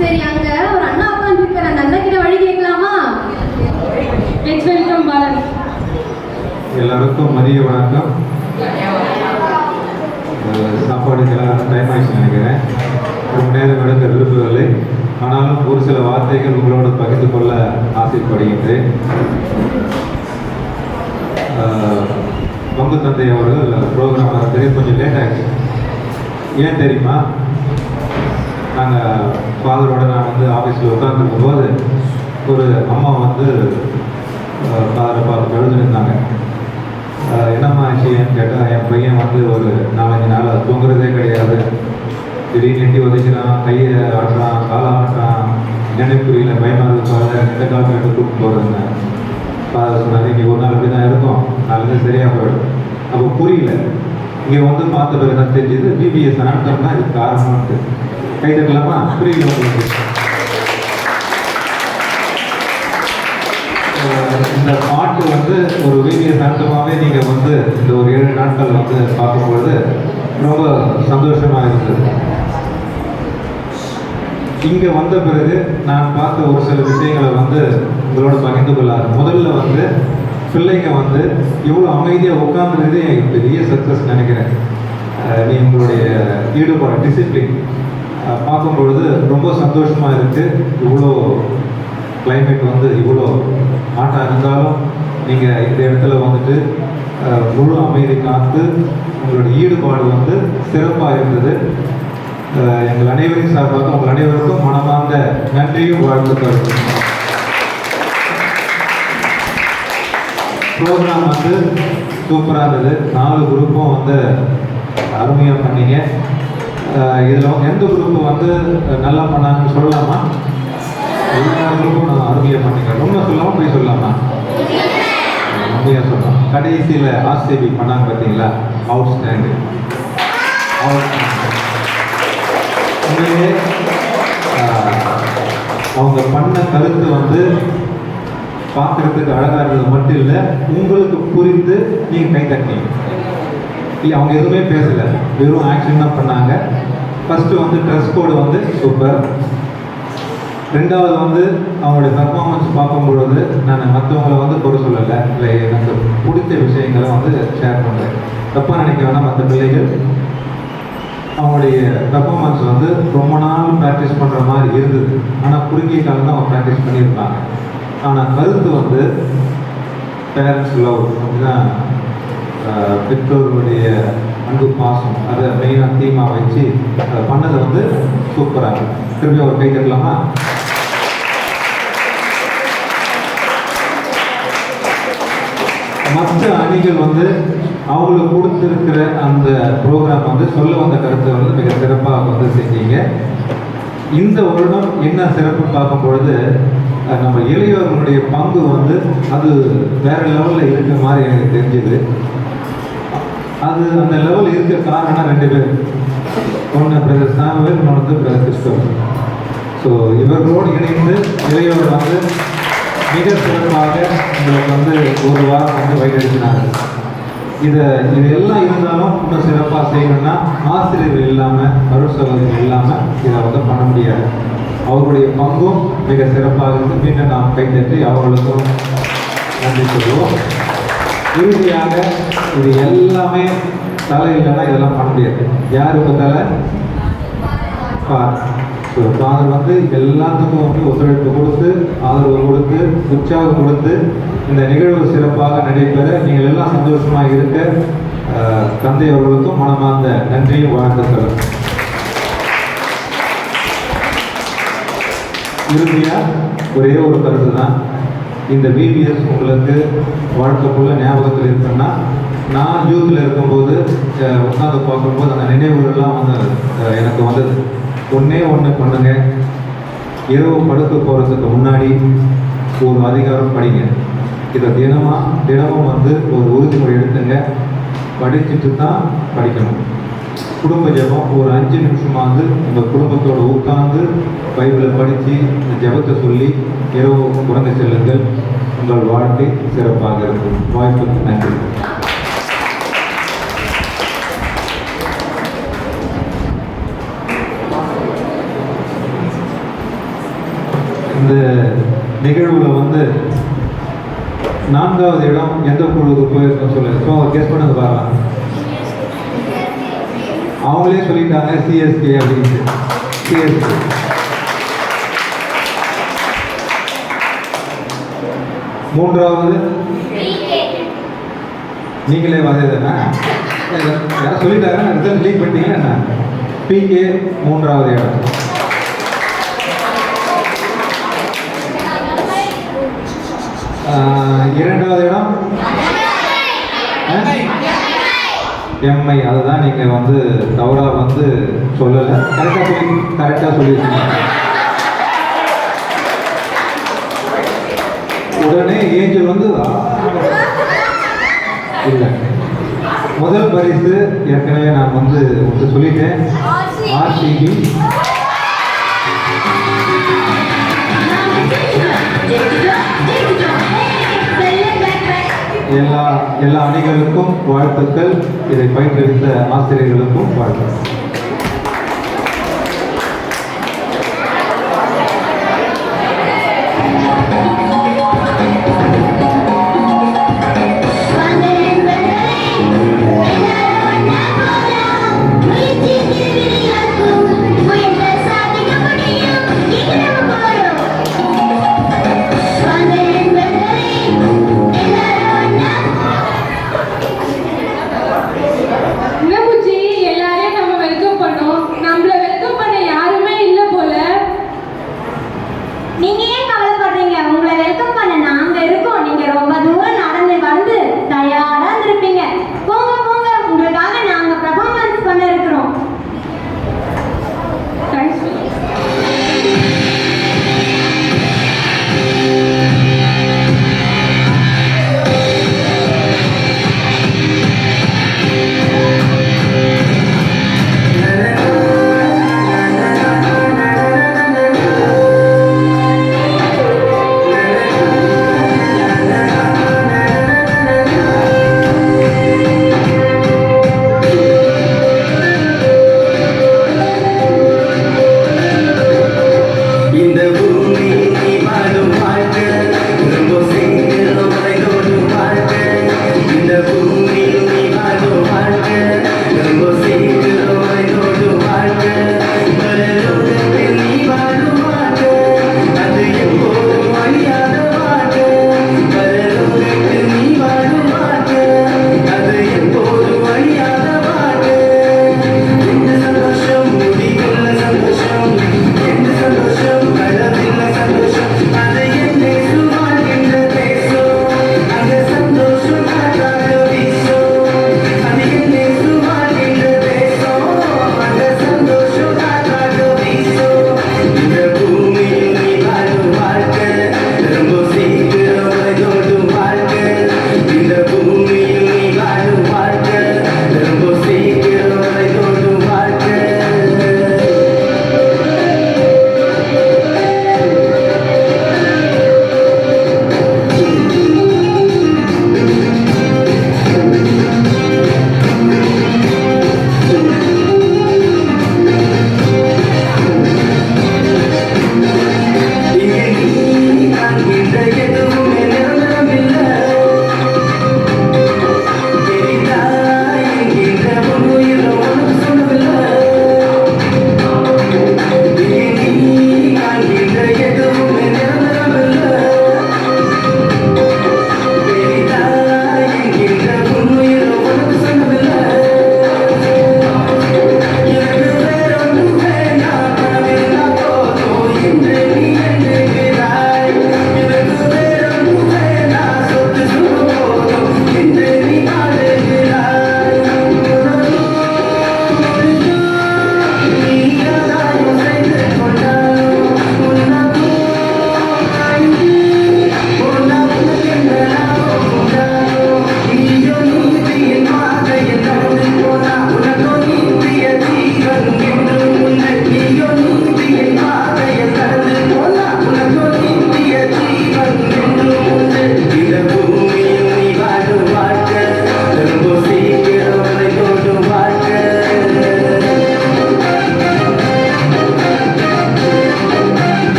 சரி, அங்க ஒரு அண்ணா உட்கார்ந்து இருக்கிற அந்த அண்ணா கிட்ட வழி கேட்கலாமா? Let's welcome Balan. எல்லாருக்கும் மதிய வணக்கம். சாப்பாடுக்கு எல்லாம் டைம் ஆயிடுச்சு நினைக்கிறேன். ரொம்ப நேரம் எடுக்க விரும்பவில்லை. ஆனாலும் ஒரு சில வார்த்தைகள் உங்களோடு பகிர்ந்து கொள்ள ஆசைப்படுகின்றேன். பங்கு தந்தை அவர்கள் ப்ரோக்ராம் வரது கொஞ்சம் லேட் ஆகிடுச்சு. ஏன் தெரியுமா? நாங்கள் ஃபாதரோட நான் வந்து ஆஃபீஸில் உட்காந்துருக்கும் போது ஒரு அம்மா வந்து ஃபாதரை பார்த்து எழுதுனிருந்தாங்க. என்னம்மா ஆச்சுன்னு கேட்டால், என் பையன் வந்து ஒரு 4-5 நாள் தூங்குறதே கிடையாது, திடீர்னு எட்டி உதச்சிடான், கையை ஆட்டுறான், காலை ஆட்டுறான், என்னென்ன புரியல, பயமாக இருக்கு ஃபாதர், எந்த காலத்தில் எடுத்து கூப்பிட்டு போகிறேன்னு. ஃபாதர் சொன்னார், இன்றைக்கி ஒரு நாள் அப்படி தான் இருக்கும், நாளைக்கு சரியாக போயிடும். அப்போ புரியல. இங்கே வந்து பார்த்த பிறகு தான் தெரிஞ்சது பிபிஎஸ் அனுப்பிட்டோம்னா இதுக்கு காரணம்ட்டு. கை தட்டலாமா? புரியல உங்களுக்கு? இந்த பாட்டு வந்து ஒரு பிபிஎஸ் அனுப்பமாகவே நீங்கள் வந்து இந்த ஒரு 7 நாட்கள் வந்து பார்க்கும்பொழுது ரொம்ப சந்தோஷமாக இருந்தது. இங்கே வந்த பிறகு நான் பார்த்த ஒரு சில விஷயங்களை வந்து உங்களோட பகிர்ந்து கொள்ளாரு. முதல்ல வந்து பிள்ளைங்க வந்து இவ்வளோ அமைதியாக உட்காந்துருது எனக்கு பெரிய சக்ஸஸ் நினைக்கிறேன். நீ உங்களுடைய ஈடுபாடு, டிசிப்ளின் பார்க்கும் பொழுது ரொம்ப சந்தோஷமாக இருக்குது. இவ்வளோ கிளைமேட் வந்து இவ்வளோ ஆட்டாக இருந்தாலும் நீங்கள் இந்த இடத்துல வந்துட்டு முழு அமைதி காத்து உங்களுடைய ஈடுபாடு வந்து சிறப்பாக இருந்தது. எங்கள் அனைவரையும் சார்பாக உங்கள் அனைவருக்கும் மனமார்ந்த நன்றியும் வாழ்த்துக்கள். ப்ரோக்ராம் வந்து சூப்பராக இருந்தது. 4 குரூப்பும் வந்து அருமையாக பண்ணீங்க. இதில் வந்து எந்த குரூப்பு வந்து நல்லா பண்ணாங்கன்னு சொல்லலாமா? எல்லா குரூப்பும் நான் அருமையாக பண்ணீங்க. ரொம்ப சொல்லாமல் போய் சொல்லலாமா? உண்மையாக சொல்லலாம். கடைசியில் ஆர்சிபி பண்ணாங்க பார்த்தீங்களா? Out standing. உண்மையே அவங்க பண்ண கருத்து வந்து பார்க்குறதுக்கு அழகாக இருந்தது மட்டும் இல்லை, உங்களுக்கு புரிந்து நீங்கள் கை தட்டினீங்க. இல்லை, அவங்க எதுவுமே பேசலை, வெறும் ஆக்ஷன் தான் பண்ணாங்க. ஃபஸ்ட்டு வந்து ட்ரெஸ் கோடு வந்து சூப்பர். 2வது வந்து அவங்களுடைய பர்ஃபார்மன்ஸ் பார்க்கும் பொழுது நான் மற்றவங்களை வந்து பொறு சொல்லலை, இல்லை எனக்கு பிடிச்ச விஷயங்களை வந்து ஷேர் பண்ணுறேன். தப்பாக நினைக்க வேணாம் மற்ற பிள்ளைகள். அவங்களுடைய பெர்ஃபார்மன்ஸ் வந்து ரொம்ப நாள் ப்ராக்டிஸ் பண்ணுற மாதிரி இருந்தது. ஆனால் குறுகிய காலம் தான் அவங்க ப்ராக்டிஸ் பண்ணியிருப்பாங்க. ஆனால் கருத்து வந்து பேரண்ட்ஸ் லவ் அப்படின்னா பெற்றோர்களுடைய அன்பு பாசம் அதை மெயினாக தீமாக வச்சு பண்ணதை வந்து சூப்பராக. திரும்பி ஒரு கை தட்டலாமா? மற்ற அணிகள் வந்து அவங்களுக்கு கொடுத்துருக்கிற அந்த ப்ரோக்ராம் வந்து சொல்ல வந்த கருத்தை வந்து மிக சிறப்பாக வந்து செஞ்சீங்க. இந்த வருடம் என்ன சிறப்பு பார்க்கும் பொழுது நம்ம இளையோர்களுடைய பங்கு வந்து அது வேற லெவலில் இருக்கிற மாதிரி எனக்கு தெரிஞ்சுது. அது அந்த லெவல் இருக்க காரணம் 2 பேர். ஒன்று பிரதர் சாமுவேல், இன்னொன்று பிரதர் கிறிஸ்தவர். ஸோ இவர்களோடு இணைந்து இளையோர் வந்து மிக சிறப்பாக உங்களுக்கு வந்து ஒரு வாரம் வந்து வழிநடத்தினாங்க. இது எல்லாம் இருந்தாலும் இன்னும் சிறப்பாக செய்யணும்னா ஆசிரியர்கள் இல்லாமல், அருட்சகோதரிகள் இல்லாமல் இதை வந்து பண்ண முடியாது. அவருடைய பங்கும் மிக சிறப்பாக இருந்து மீண்டும் நாம் கைத்தட்டி அவர்களுக்கும் நன்றி சொல்லுவோம். இறுதியாக இது எல்லாமே தலை இல்லைன்னா இதெல்லாம் பண்ண முடியாது. யாருக்கு தலை? ஸோ ஃபாதர் வந்து எல்லாத்துக்கும் வந்து ஒத்துழைப்பு கொடுத்து, ஆதரவு கொடுத்து, உற்சாகம் கொடுத்து இந்த நிகழ்வு சிறப்பாக நடைபெற நீங்கள் எல்லாம் சந்தோஷமாக இருக்க தந்தை அவர்களுக்கும் மனமார்ந்த நன்றியும் வாழ்த்துக்கள். இறுதியாக ஒரே ஒரு கருத்து தான். இந்த VBS உங்களுக்கு வாழ்க்கைக்குள்ள ஞாபகத்தில் இருக்குன்னா, நான் யூத்தில் இருக்கும்போது உட்காந்து பார்க்கும்போது அந்த நினைவுகள்லாம் வந்து எனக்கு வந்தது. ஒன்றே ஒன்று பண்ணுங்க, இரவு படுக்க போகிறதுக்கு முன்னாடி ஒரு அதிகாரம் படிங்க. இதை தினமும் வந்து ஒரு உறுதிமொழி எடுத்துங்க. படிச்சுட்டு தான் படிக்கணும். குடும்ப ஜெபம் ஒரு 5 நிமிஷமாவது உங்கள் குடும்பத்தோடு உட்கார்ந்து பைபிளை படித்து இந்த ஜெபத்தை சொல்லி இரவு உறங்க செல்லுங்கள். உங்கள் வாழ்க்கை சிறப்பாக இருக்கும். வாய்ப்புக்கு நன்றி. இந்த நிகழ்வுல வந்து 4வது இடம் எந்த குழுவுக்கு போயிருக்கோம் சொல்லுங்க. கெஸ் பண்ணுங்க பாருங்க. அவங்களே சொல்லிட்டாங்க CSK அப்படின்னு. CSK. மூன்றாவது நீங்களே வந்ததுன்னா யாரும் சொல்லிட்டாங்க, ரிசல்ட் லீக் பண்ணிட்டீங்க என்ன? PK 3வது இடம். இரண்டாவது இடம் MI. அதுதான் நீங்கள் வந்து தவறாக வந்து சொல்லலை, கரெக்டாக சொல்லியிருக்கீங்க. உடனே ஏஞ்சல் வந்து இல்லை. முதல் பரிசு ஏற்கனவே நான் வந்து சொல்லிட்டேன், RCB. எல்லா அணிகளுக்கும் வாழ்த்துக்கள். இதை பயிற்றுவித்த ஆசிரியர்களுக்கும் வாழ்த்துக்கள்.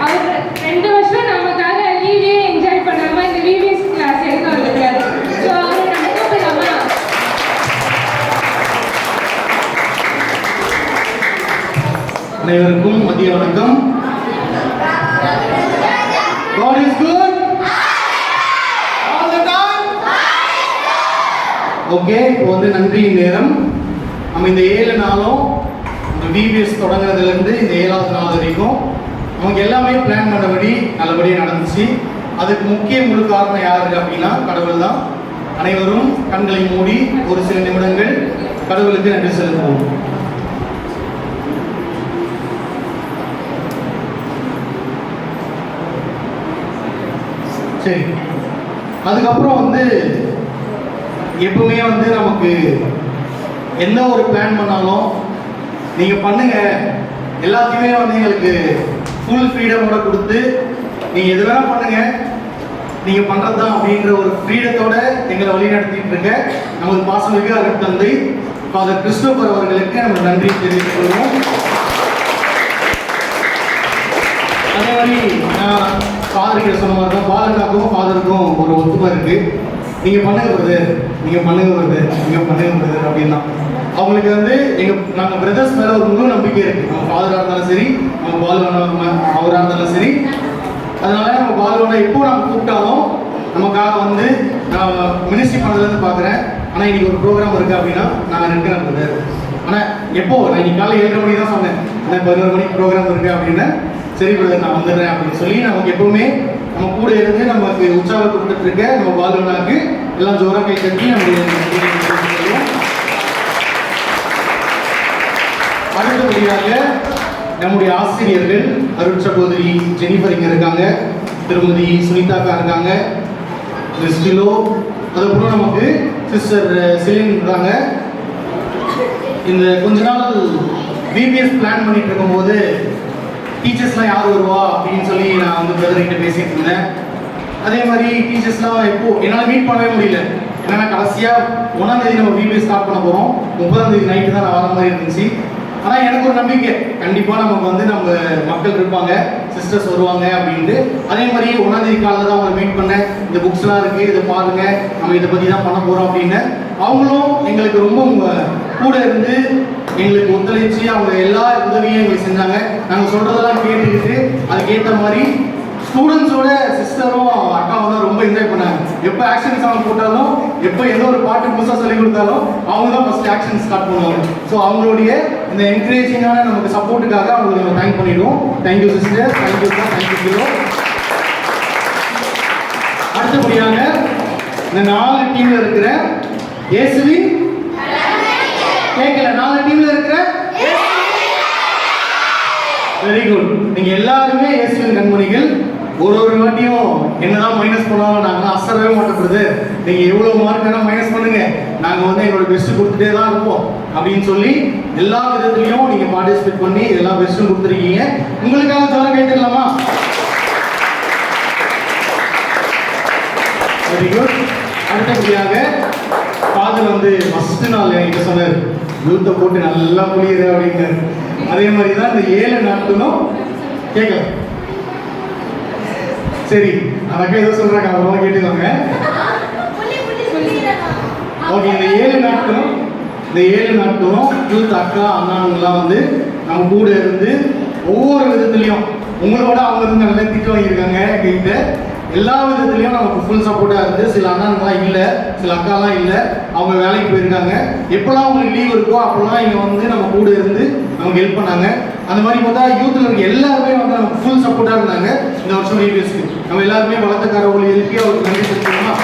அவர் 2 வருஷம் நமக்காக லீவே என்ஜாய் பண்ணாம இந்த விபிஎஸ் கிளாஸ் எடுக்க வந்திருக்காரு. ஸோ அவரை நம்ம கூப்பிடலாமா? அனைவருக்கும் மதிய வணக்கம். God is good all the time. Okay, இப்போ வந்து நன்றி நேரம். நம்ம இந்த 7 நாளும் விபிஎஸ் தொடங்குறதுலேருந்து இந்த 7வது நாள் வரைக்கும் நமக்கு எல்லாமே பிளான் பண்ணபடி நல்லபடியாக நடந்துச்சு. அதுக்கு முக்கிய முழு காரணம் யாரு அப்படின்னா கடவுள் தான். அனைவரும் கண்களை மூடி ஒரு சில நிமிடங்கள் கடவுளுக்கு நன்றி செலுத்துவோம். சரி, அதுக்கப்புறம் வந்து எப்பவுமே வந்து நமக்கு என்ன ஒரு பிளான் பண்ணாலும் நீங்கள் பண்ணுங்க, எல்லாத்தையுமே வந்து எங்களுக்கு ஃபுல் ஃப்ரீடமோட கொடுத்து நீங்கள் எது வேணால் பண்ணுங்க, நீங்கள் பண்ணுறது தான் அப்படின்ற ஒரு ஃப்ரீடத்தோட எங்களை வழி நடத்திட்டு இருக்க நமது பாசமிகு அருள் தந்தை ஃபாதர் கிறிஸ்டோபர் அவர்களுக்கு நம்ம நன்றி தெரிவித்துக் கொள்வோம். அதே மாதிரி நான் ஃபாதர்கிட்ட சொன்ன மாதிரி தான் பாலக்காக்கும் ஃபாதருக்கும் ஒரு ஒத்துமை இருக்குது. நீங்கள் பண்ணுங்க பிரதர், நீங்கள் பண்ணுங்க பிரதர், நீங்கள் பண்ணுங்க பிரதர் அப்படின்னா அவங்களுக்கு வந்து நாங்கள் பிரதர்ஸ் மேலே ஒரு முழு நம்பிக்கை இருக்குது. நம்ம ஃபாதராக இருந்தாலும் சரி, நம்ம பாலுவனா அவராக இருந்தாலும் சரி. அதனால நம்ம பாலுவனா எப்போ நம்ம கூப்பிட்டாலும் நமக்காக வந்து நான் மினிஸ்ட்ரி பண்ணதுலேருந்து பார்க்குறேன். ஆனால் இன்னைக்கு ஒரு ப்ரோக்ராம் இருக்குது அப்படின்னா நான் இருக்கிறேன் பிரதர். ஆனால் எப்போ நான் இன்னைக்கு காலையில் 7:30 மணிக்கு தான் சொன்னேன், ஆனால் 11 மணிக்கு ப்ரோக்ராம் இருக்குது அப்படின்னு. சரி பிரதர் நான் வந்துடுறேன் அப்படின்னு சொல்லி நமக்கு எப்பவுமே நம்ம கூட இருந்து நமக்கு உற்சாகம் கொடுத்துட்டு இருக்க நம்ம பாலுவனாக்கு எல்லாம் ஜோராக கை தட்டி நம்முடைய அடுத்தபடியாக நம்முடைய ஆசிரியர்கள் அருட் சகோதரி ஜெனிஃபர் இங்கே இருக்காங்க, திருமதி சுனிதாக்கா இருக்காங்க, கிறிஸ்டிலோ, அதுக்கப்புறம் நமக்கு சிஸ்டர் சிலின் இருக்காங்க. இந்த கொஞ்ச நாள் விபிஎஸ் பிளான் பண்ணிட்டு இருக்கும்போது டீச்சர்ஸ்லாம் யார் வருவா அப்படின்னு சொல்லி நான் வந்து பிரதர்கிட்ட பேசிட்டு இருந்தேன். அதே மாதிரி டீச்சர்ஸ்லாம் எப்போ என்னால் மீட் பண்ணவே முடியல. ஏன்னா கடைசியாக 1ஆம் தேதி நம்ம விபிஎஸ் ஸ்டார்ட் பண்ண போகிறோம், 30ஆம் தேதி நைட்டு தான் நான் வர மாதிரி இருந்துச்சு. ஆனால் எனக்கு ஒரு நம்பிக்கை, கண்டிப்பாக நமக்கு வந்து நம்ம மக்கள் இருப்பாங்க, சிஸ்டர்ஸ் வருவாங்க அப்படின்ட்டு. அதே மாதிரி 1ஆம் தேதி காலையில் தான் அவங்களை மீட் பண்ணேன். இந்த புக்ஸ்லாம் இருக்குது, இதை பாருங்கள், நம்ம இதை பற்றி தான் பண்ண போகிறோம் அப்படின்னு. அவங்களும் எங்களுக்கு ரொம்ப கூட இருந்து எங்களுக்கு ஒத்துழைச்சி அவங்க எல்லா உதவியும் எங்களுக்கு செஞ்சாங்க. நாங்கள் சொல்கிறதெல்லாம் கேட்டுக்கிட்டு அதுக்கேற்ற மாதிரி ஸ்டூடெண்ட்ஸோட சிஸ்டரும் அக்காவும் தான் ரொம்ப என்ஜாய் பண்ணாங்க. எப்போ ஆக்ஷன் சாங் போட்டாலும், எப்போ எந்த ஒரு பாட்டு புதுசாக சொல்லி கொடுத்தாலும் அவங்க தான் ஃபர்ஸ்ட் ஆக்ஷன் ஸ்டார்ட் பண்ணுவாங்க. ஸோ அவங்களுடைய இந்த என்கரேஜிங்கான நமக்கு சப்போர்ட்டுக்காக அவங்களுக்கு நம்ம தேங்க் பண்ணிடுவோம். Thank you sister, thank you sir, thank you kilo. அடுத்தபடியாக இந்த 4 டீம்ல இருக்கிற இயேசுவின் கேட்கல 4 டீம்ல இருக்கிற வெரி குட். நீங்க எல்லாருமே இயேசுவின் கண்மணிகள். ஒரு வாட்டியும் என்னதான் மைனஸ் பண்ணாலும் நாங்கள் அசரவே மாட்டப்படுது. நீங்க எவ்வளவு மார்க் வேணா மைனஸ் பண்ணுங்க, நாங்க வந்து எங்களோட பெஸ்ட் கொடுத்துட்டே தான் இருப்போம் அப்படின்னு சொல்லி எல்லா விதத்துலையும் நீங்க பார்ட்டிசிபேட் பண்ணி எல்லா பெஸ்ட்டும் கொடுத்துருக்கீங்க. உங்களுக்காக ஜோரம் கேட்டுக்கலாமா? Very good. அடுத்தபடியாக ஃபாதர் வந்து ஃபர்ஸ்ட் நாள் என்கிட்ட சொன்னார், யூத்தை போட்டு நல்லா புரியுது அப்படின்னு. அதே மாதிரி தான் இந்த 7 நாட்களும் கேட்கல. சரி, அதற்காக ஏதோ சொல்றாங்க, அப்புறமா கேட்டுக்கோங்க. ஓகே, இந்த 7 நாட்களும் யூத் அக்கா அண்ணாங்கெல்லாம் வந்து நம்ம கூட இருந்து ஒவ்வொரு விதத்துலையும் உங்களோட அவங்க இருந்து நல்லா திட்டு வாங்கியிருக்காங்க கிட்ட. எல்லா விதத்துலையும் நமக்கு ஃபுல் சப்போர்ட்டாக இருந்து. சில அண்ணாங்கெல்லாம் இல்லை, சில அக்காலாம் இல்லை, அவங்க வேலைக்கு போயிருக்காங்க. எப்போல்லாம் உங்களுக்கு லீவ் இருக்கோ அப்போல்லாம் இங்கே வந்து நம்ம கூட இருந்து நமக்கு ஹெல்ப் பண்ணாங்க. அந்த மாதிரி பார்த்தா யூத்தில் இருக்க எல்லாருமே வந்து நமக்கு ஃபுல் சப்போர்ட்டாக இருந்தாங்க இந்த வருஷம் விபிஎஸ்க்கு. நம்ம எல்லாருமே வளர்த்தக்கார ஒளி எழுப்பி அவருக்கு நன்றி செலுத்தணுமா?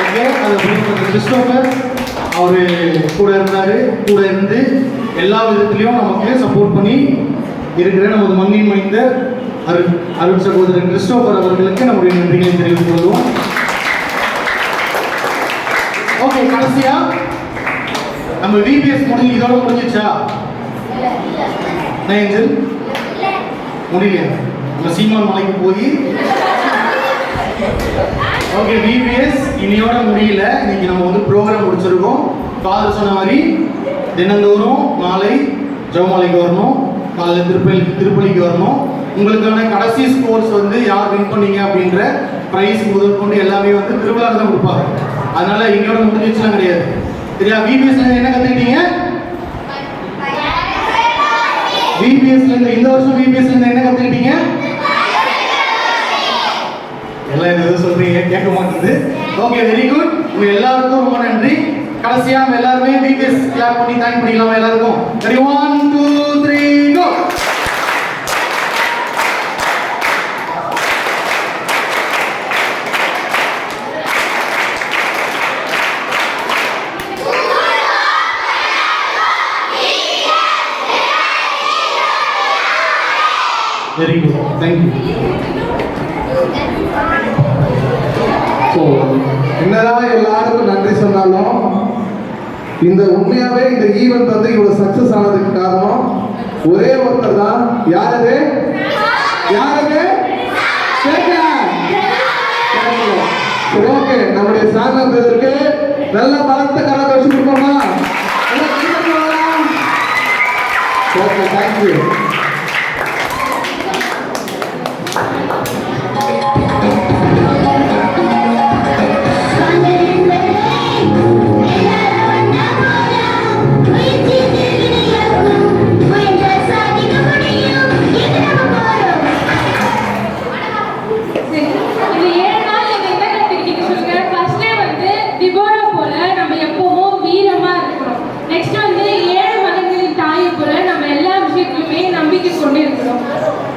ஓகே, அது கிறிஸ்டோபர் அவரு கூட இருந்தாரு. கூட இருந்து எல்லா விதத்துலையும் நமக்கு சப்போர்ட் பண்ணி இருக்கிற நமது மண்ணின் மைந்த அருள் சகோதரன் கிறிஸ்டோபர் அவர்களுக்கு நம்முடைய நன்றிகளை தெரிவித்துக் கொள்வோம். ஓகே, கடைசியா நம்ம விபிஎஸ் முடிஞ்சு இதோட முடிஞ்சிச்சா? ஏஞ்சல் முடியல. நம்ம சீமான் மலைக்கு போய் ஓகே விபிஎஸ் இனியோட முடியல. இன்னைக்கு நம்ம வந்து ப்ரோக்ராம் முடிச்சிருக்கோம். ஃபாதர் சொன்ன மாதிரி தினந்தோறும் மாலை ஜெபமாலைக்கு வரணும். காலையில் திருப்பலிக்கு வரணும். உங்களுக்கான கடைசி ஸ்கோர்ஸ் வந்து யார் வின் பண்ணீங்க அப்படின்ற ப்ரைஸ் முதல் கொண்டு எல்லாமே வந்து திருவிழா தான் கொடுப்பாங்க. அதனால இங்கோட முடிஞ்சிச்சுலாம் கிடையாது. சரியா? விபிஎஸ்ல என்ன கற்றுக்கிட்டீங்க? விபிஎஸ்ல இந்த வருஷம் விபிஎஸ்ல என்ன கற்றுக்கிட்டீங்க? எல்லாம் எதுவும் சொல்றீங்க, கேட்க மாட்டேங்குது. Okay, very good. உங்க எல்லாருக்கும் ரொம்ப நன்றி. கடைசியா நம்ம எல்லாருமே விபிஎஸ் கிளாப் பண்ணி தேங்க் பண்ணிக்கலாமா எல்லாருக்கும்? சரி, 1 2 3 go. Very good, thank you. So என்னதான் எல்லாருக்கும் நன்றி சொன்னாலும் இந்த உண்மையாவே இந்த ஈவெண்ட் வந்து இவ்வளவு சக்சஸ் ஆனதுக்கு காரணம் ஒரே ஒருத்தர் தான். யாரது? யாரது? ஓகே, நம்முடைய சாங்க பிரதருக்கு நல்ல பலத்த கரத்தை வச்சு கொடுப்போமா? Okay, thank you.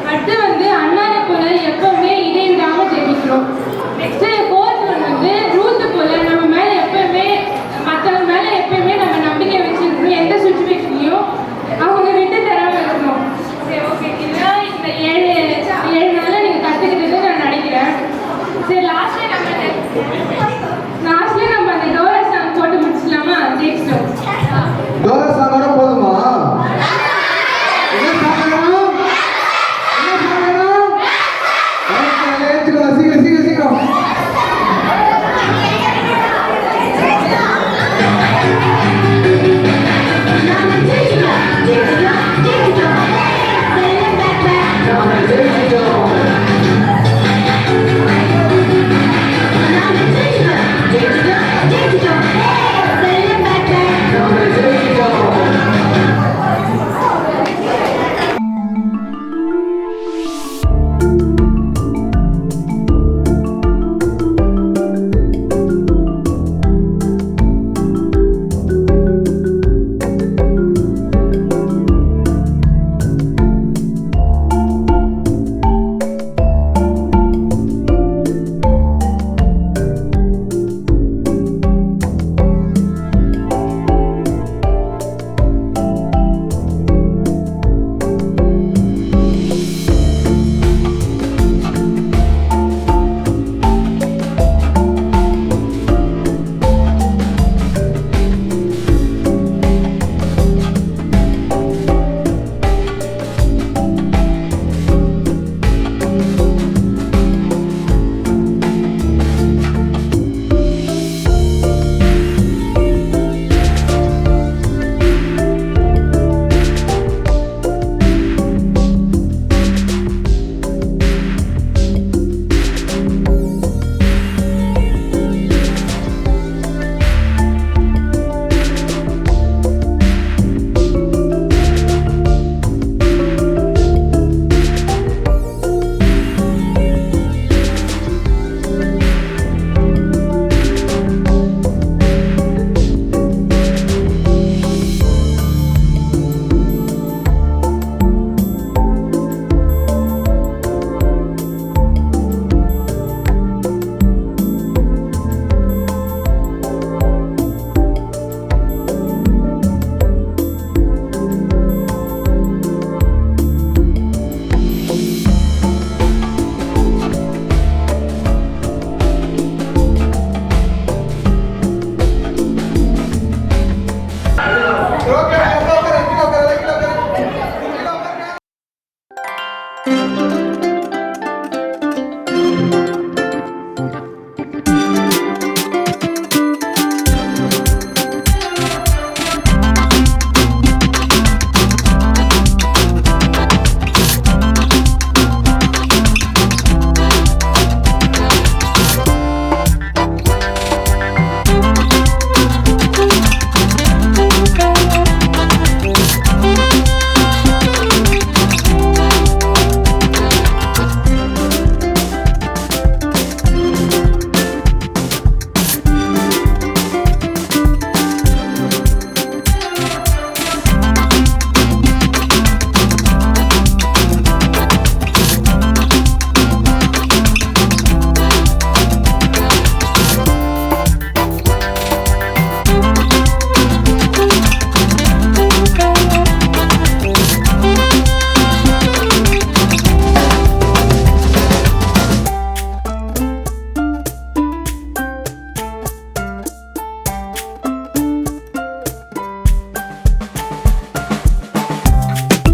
அடுத்து வந்து அண்ணாரை போல எப்பவுமே இடைவிடாம ஜெபிக்கிறோம். நெக்ஸ்ட் ஃபோர்த் ஒன் வந்து ரூத் போல நம்ம மேல எப்பவுமே மற்றவங்க மேல எப்பவுமே நம்ம நம்பிக்கை வச்சிருக்கணும். எந்த சுச்சுவேஷன்லையும் அவங்க விட்டு தராம இருக்கணும். சரி, ஓகே, இதெல்லாம் இந்த 7 நாளில் நீங்கள் கற்றுக்கிட்டது நான் நினைக்கிறேன். சரி, லாஸ்ட்ல நம்ம அந்த டோரா சாங் போட்டு முடிச்சிடலாமா? நெக்ஸ்ட் டோரா சாங்கோட போதுமா?